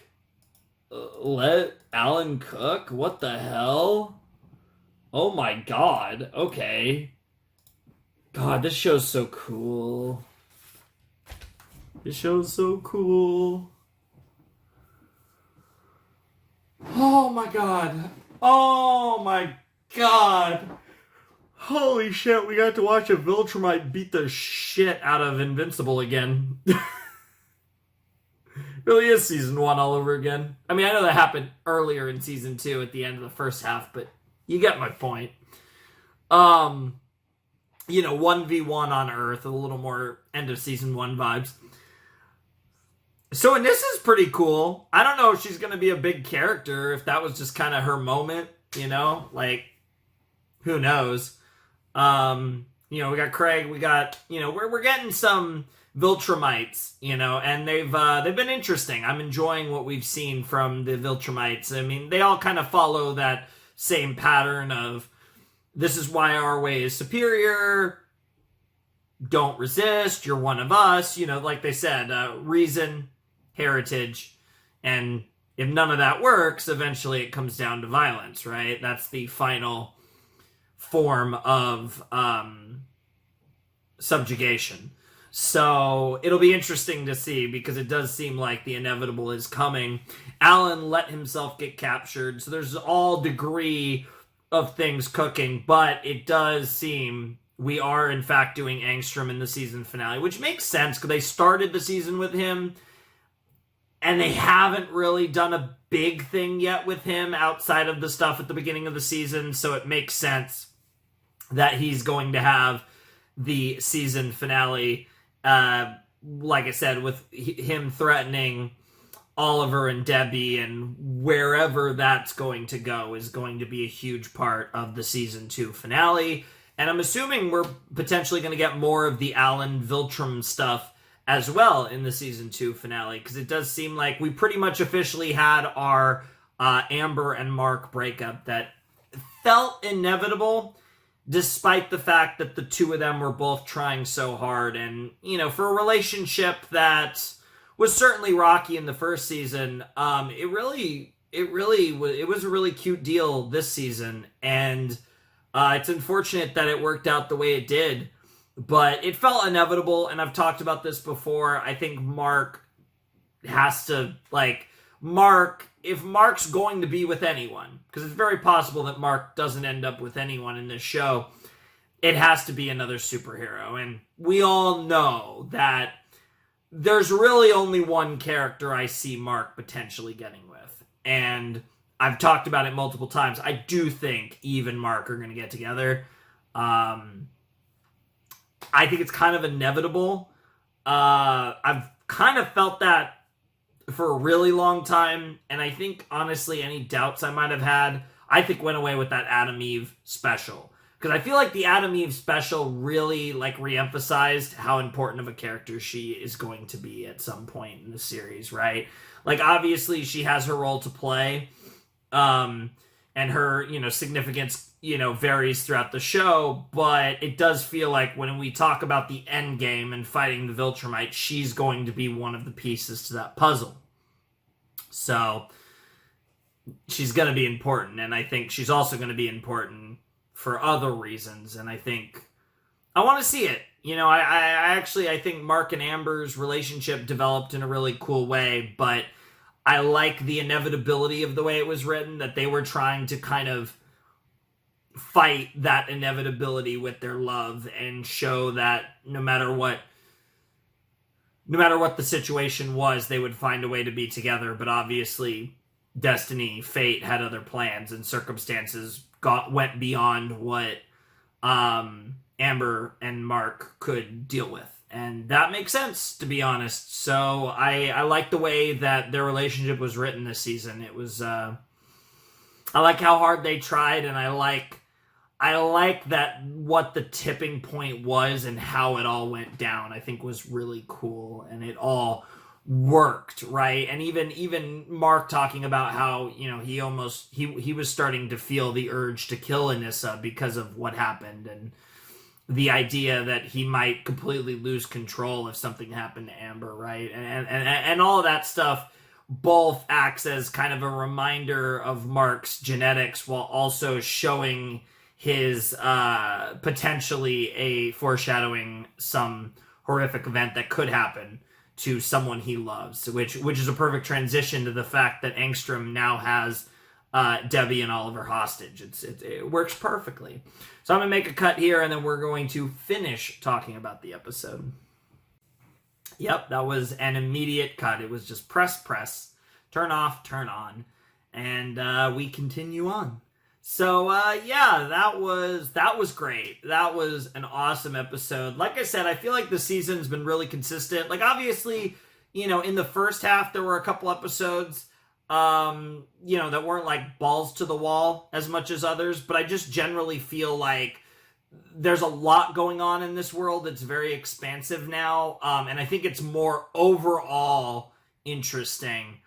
Let Alan cook? What the hell? Oh my god. Okay. God, this show's so cool. This show's so cool. Oh my god. Oh my god. Holy shit, we got to watch a Viltrumite beat the shit out of Invincible again. Really is season 1 all over again. I mean, I know that happened earlier in season 2 at the end of the first half, but you get my point. You know, 1v1 on Earth, a little more end of season 1 vibes. So Anissa's pretty cool. I don't know if she's going to be a big character, if that was just kind of her moment, you know? Like, who knows? You know, we got Craig, we got, you know, we're getting some Viltrumites, you know, and they've been interesting. I'm enjoying what we've seen from the Viltrumites. I mean, they all kind of follow that same pattern of this is why our way is superior. Don't resist. You're one of us. Like they said, reason, heritage, and if none of that works, eventually it comes down to violence, right? That's the final form of subjugation. So it'll be interesting to see, because it does seem like the inevitable is coming. Alan let himself get captured, so there's all degree of things cooking, but it does seem we are in fact doing Angstrom in the season finale, which makes sense because they started the season with him and they haven't really done a big thing yet with him outside of the stuff at the beginning of the season, so it makes sense that he's going to have the season finale, like I said, with him threatening Oliver and Debbie, and wherever that's going to go is going to be a huge part of the season 2 finale. And I'm assuming we're potentially going to get more of the Alan Viltrum stuff as well in the season 2 finale, because it does seem like we pretty much officially had our Amber and Mark breakup that felt inevitable, despite the fact that the two of them were both trying so hard. And, for a relationship that was certainly rocky in the first season, it was a really cute deal this season. And it's unfortunate that it worked out the way it did, but it felt inevitable, and I've talked about this before. I think Mark has to, if Mark's going to be with anyone, because it's very possible that Mark doesn't end up with anyone in this show, it has to be another superhero. And we all know that there's really only one character I see Mark potentially getting with, and I've talked about it multiple times. I do think Eve and Mark are going to get together. I think it's kind of inevitable. I've kind of felt that for a really long time, and I think, honestly, any doubts I might have had, I think went away with that Adam Eve special. Because I feel like the Adam Eve special really, re-emphasized how important of a character she is going to be at some point in the series, right? Obviously, she has her role to play, and her, significance, varies throughout the show, but it does feel like when we talk about the end game and fighting the Viltrumite, she's going to be one of the pieces to that puzzle. So, she's going to be important, and I think she's also going to be important for other reasons, and I think I want to see it. I think Mark and Amber's relationship developed in a really cool way, but I like the inevitability of the way it was written, that they were trying to kind of fight that inevitability with their love and show that no matter what the situation was, they would find a way to be together. But obviously, destiny, fate had other plans, and circumstances went beyond what Amber and Mark could deal with. And that makes sense, to be honest. So I like the way that their relationship was written this season. It was, I like how hard they tried, and I like that what the tipping point was and how it all went down, I think was really cool, and it all worked, right? And even Mark talking about how, he was starting to feel the urge to kill Anissa because of what happened, and the idea that he might completely lose control if something happened to Amber, right? And all of that stuff both acts as kind of a reminder of Mark's genetics, while also showing his potentially a foreshadowing some horrific event that could happen to someone he loves, which is a perfect transition to the fact that Angstrom now has Debbie and Oliver hostage. It works perfectly. So I'm going to make a cut here, and then we're going to finish talking about the episode. Yep, that was an immediate cut. It was just press, turn off, turn on, and we continue on. So, that was great. That was an awesome episode. Like I said, I feel like the season's been really consistent. Obviously, in the first half, there were a couple episodes, that weren't balls to the wall as much as others, but I just generally feel like there's a lot going on in this world. It's very expansive now, and I think it's more overall interesting,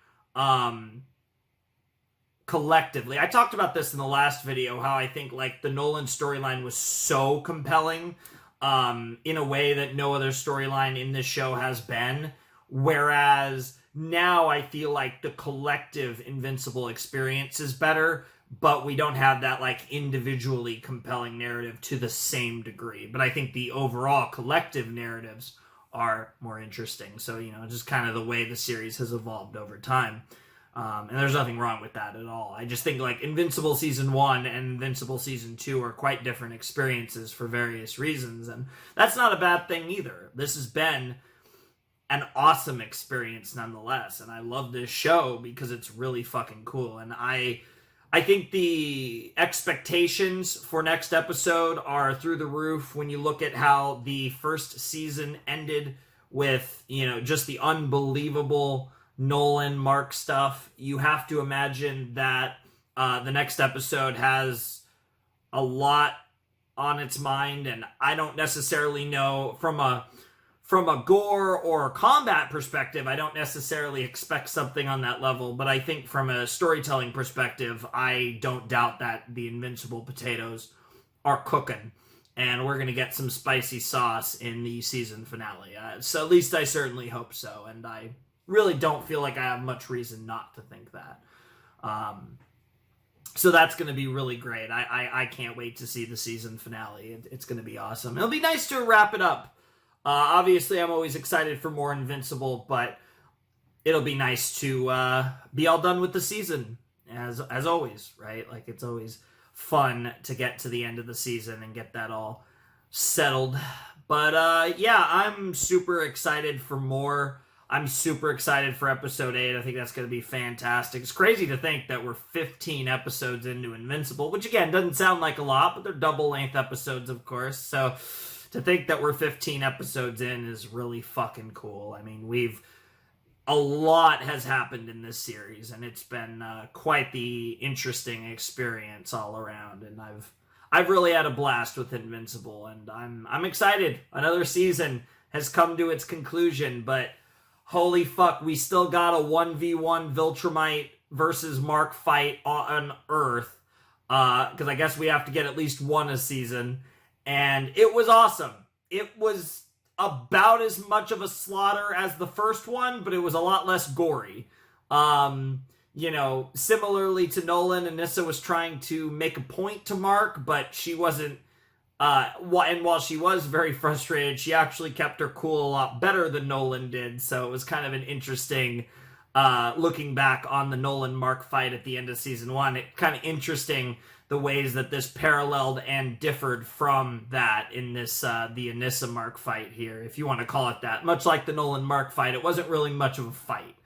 collectively, I talked about this in the last video, how I think like the Nolan storyline was so compelling in a way that no other storyline in this show has been, whereas now I feel like the collective Invincible experience is better, but we don't have that like individually compelling narrative to the same degree. But I think the overall collective narratives are more interesting. So, you know, just kind of the way the series has evolved over time. And there's nothing wrong with that at all. I just think like Invincible Season 1 and Invincible Season 2 are quite different experiences for various reasons. And that's not a bad thing either. This has been an awesome experience nonetheless. And I love this show because it's really fucking cool. And I think the expectations for next episode are through the roof when you look at how the first season ended with, you know, just the unbelievable Nolan Mark stuff. You have to imagine that the next episode has a lot on its mind, and I don't necessarily know from a gore or combat perspective, I don't necessarily expect something on that level, but I think from a storytelling perspective, I don't doubt that the Invincible potatoes are cooking, and we're going to get some spicy sauce in the season finale. So at least I certainly hope so, and I really don't feel like I have much reason not to think that. So that's going to be really great. I can't wait to see the season finale. It's going to be awesome. It'll be nice to wrap it up. Obviously, I'm always excited for more Invincible, but it'll be nice to be all done with the season, as always, right? Like, it's always fun to get to the end of the season and get that all settled. But yeah, I'm super excited for more. I'm super excited for episode 8. I think that's going to be fantastic. It's crazy to think that we're 15 episodes into Invincible, which again doesn't sound like a lot, but they're double-length episodes, of course. So to think that we're 15 episodes in is really fucking cool. I mean, a lot has happened in this series, and it's been quite the interesting experience all around. And I've really had a blast with Invincible, and I'm excited. Another season has come to its conclusion, but holy fuck, we still got a 1v1 Viltrumite versus Mark fight on Earth. Because I guess we have to get at least one a season. And it was awesome. It was about as much of a slaughter as the first one, but it was a lot less gory. You know, similarly to Nolan, Anissa was trying to make a point to Mark, but she wasn't. And while she was very frustrated, she actually kept her cool a lot better than Nolan did. So it was kind of an interesting, looking back on the Nolan-Mark fight at the end of season 1, it kind of interesting the ways that this paralleled and differed from that in this, the Anissa-Mark fight here, if you want to call it that. Much like the Nolan-Mark fight, it wasn't really much of a fight.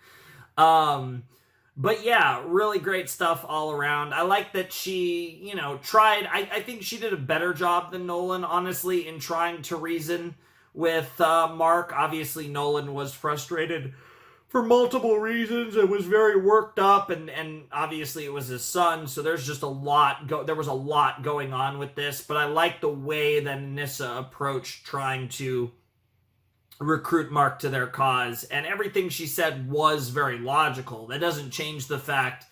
But yeah, really great stuff all around. I like that she, you know, tried. I think she did a better job than Nolan, honestly, in trying to reason with Mark. Obviously, Nolan was frustrated for multiple reasons. It was very worked up, and obviously it was his son, so there's just a lot. There was a lot going on with this, but I like the way that Anissa approached trying to recruit Mark to their cause, and everything she said was very logical. That doesn't change the fact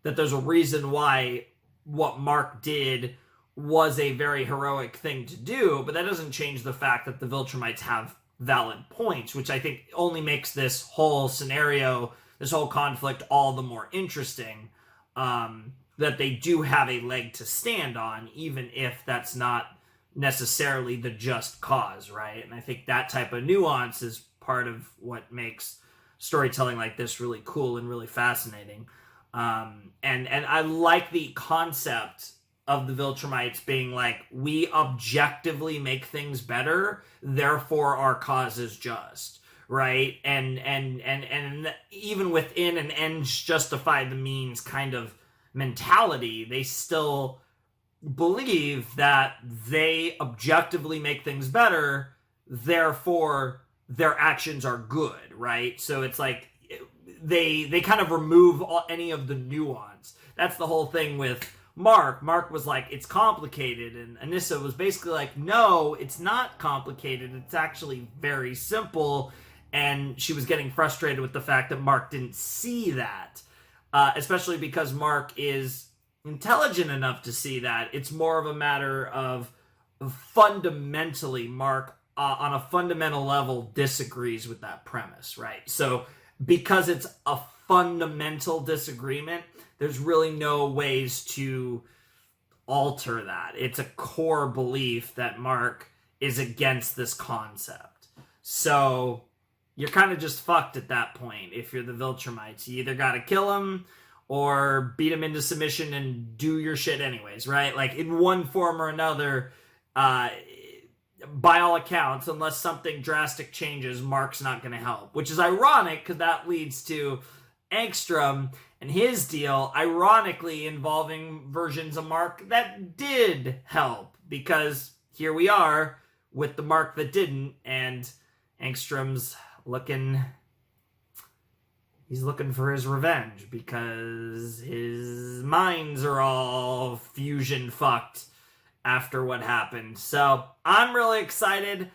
that there's a reason why what Mark did was a very heroic thing to do, but that doesn't change the fact that the Viltrumites have valid points, which I think only makes this whole scenario, this whole conflict, all the more interesting, that they do have a leg to stand on, even if that's not necessarily the just cause, right? And I think that type of nuance is part of what makes storytelling like this really cool and really fascinating. And I like the concept of the Viltrumites being like, we objectively make things better, therefore our cause is just, right? And even within an ends justify the means kind of mentality, they still believe that they objectively make things better, therefore their actions are good, right? So it's like they kind of remove any of the nuance. That's the whole thing with Mark. Mark was like, it's complicated, and Anissa was basically like, no, it's not complicated, it's actually very simple, and she was getting frustrated with the fact that Mark didn't see that. especially because Mark is intelligent enough to see that. It's more of a matter of fundamentally Mark, on a fundamental level, disagrees with that premise, right? So because it's a fundamental disagreement, there's really no ways to alter that. It's a core belief that Mark is against this concept. So you're kind of just fucked at that point if you're the Viltrumites. You either gotta kill him or beat him into submission and do your shit anyways, right? Like, in one form or another, by all accounts, unless something drastic changes, Mark's not gonna help. Which is ironic, because that leads to Angstrom and his deal, ironically involving versions of Mark that did help, because here we are with the Mark that didn't, and Angstrom's he's looking for his revenge because his minds are all fusion fucked after what happened. So I'm really excited.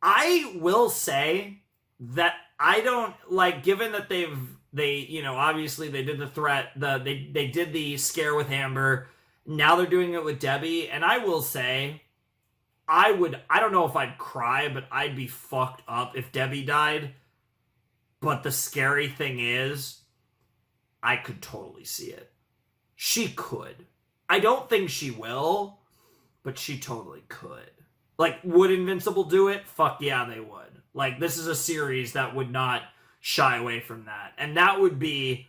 I will say that I don't like, given that they obviously they did the threat, they did the scare with Amber. Now they're doing it with Debbie, and I will say, I don't know if I'd cry, but I'd be fucked up if Debbie died. But the scary thing is, I could totally see it. She could. I don't think she will, but she totally could. Like, would Invincible do it? Fuck yeah, they would. Like, this is a series that would not shy away from that. And that would be...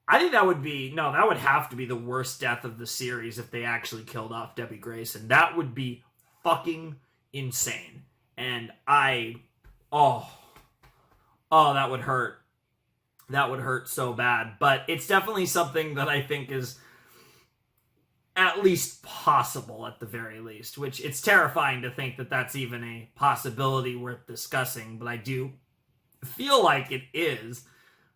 that would have to be the worst death of the series if they actually killed off Debbie Grayson. That would be fucking insane. And that would hurt. That would hurt so bad. But it's definitely something that I think is at least possible, at the very least. Which, it's terrifying to think that that's even a possibility worth discussing. But I do feel like it is.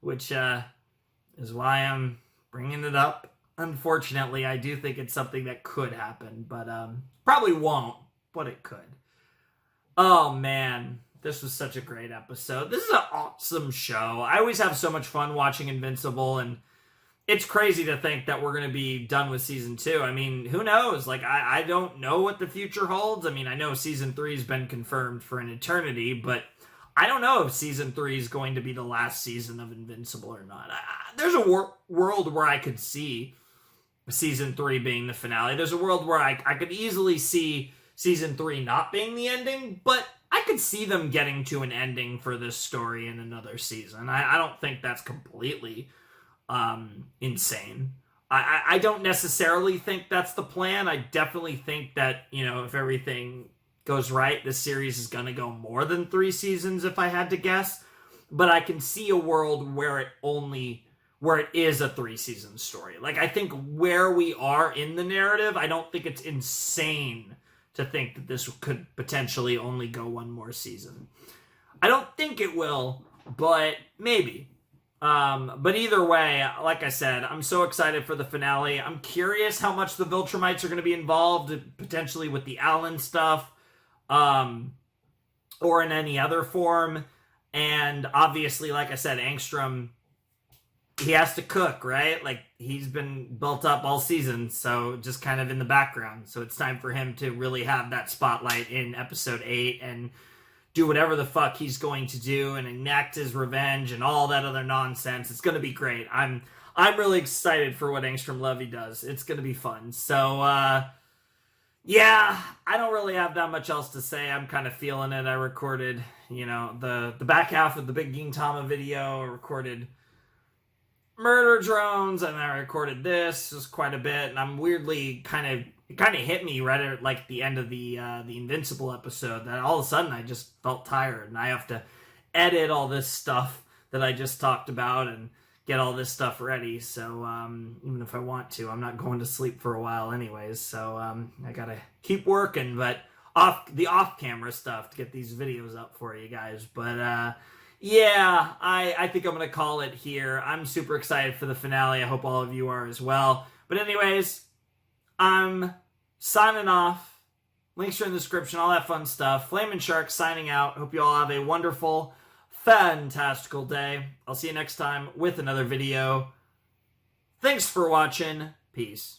Which is why I'm bringing it up. Unfortunately, I do think it's something that could happen. But probably won't. But it could. Oh, man. This was such a great episode. This is an awesome show. I always have so much fun watching Invincible, and it's crazy to think that we're going to be done with Season 2. I mean, who knows? Like, I don't know what the future holds. I mean, I know Season 3 has been confirmed for an eternity, but I don't know if Season 3 is going to be the last season of Invincible or not. There's a world where I could see Season 3 being the finale. There's a world where I could easily see Season 3 not being the ending, but I could see them getting to an ending for this story in another season. I don't think that's completely insane. I don't necessarily think that's the plan. I definitely think that, if everything goes right, this series is going to go more than 3 seasons if I had to guess. But I can see a world where it is a 3-season story. Like, I think where we are in the narrative, I don't think it's insane to think that this could potentially only go 1 more season. I don't think it will, but maybe. But either way, like I said, I'm so excited for the finale. I'm curious how much the Viltrumites are going to be involved, potentially with the Alan stuff, or in any other form. And obviously, like I said, Angstrom, he has to cook, right? Like, he's been built up all season, so just kind of in the background. So it's time for him to really have that spotlight in episode 8 and do whatever the fuck he's going to do and enact his revenge and all that other nonsense. It's going to be great. I'm really excited for what Angstrom Levy does. It's going to be fun. So, yeah, I don't really have that much else to say. I'm kind of feeling it. I recorded, the back half of the Big Gintama video. I recorded Murder Drones, and I recorded this just quite a bit, and I'm weirdly it kind of hit me right at like the end of the Invincible episode that all of a sudden I just felt tired, and I have to edit all this stuff that I just talked about and get all this stuff ready. So even if I want to, I'm not going to sleep for a while anyways, so I gotta keep working, but off-camera stuff to get these videos up for you guys. But yeah, I think I'm going to call it here. I'm super excited for the finale. I hope all of you are as well. But anyways, I'm signing off. Links are in the description, all that fun stuff. Flamin' Shark signing out. Hope you all have a wonderful, fantastical day. I'll see you next time with another video. Thanks for watching. Peace.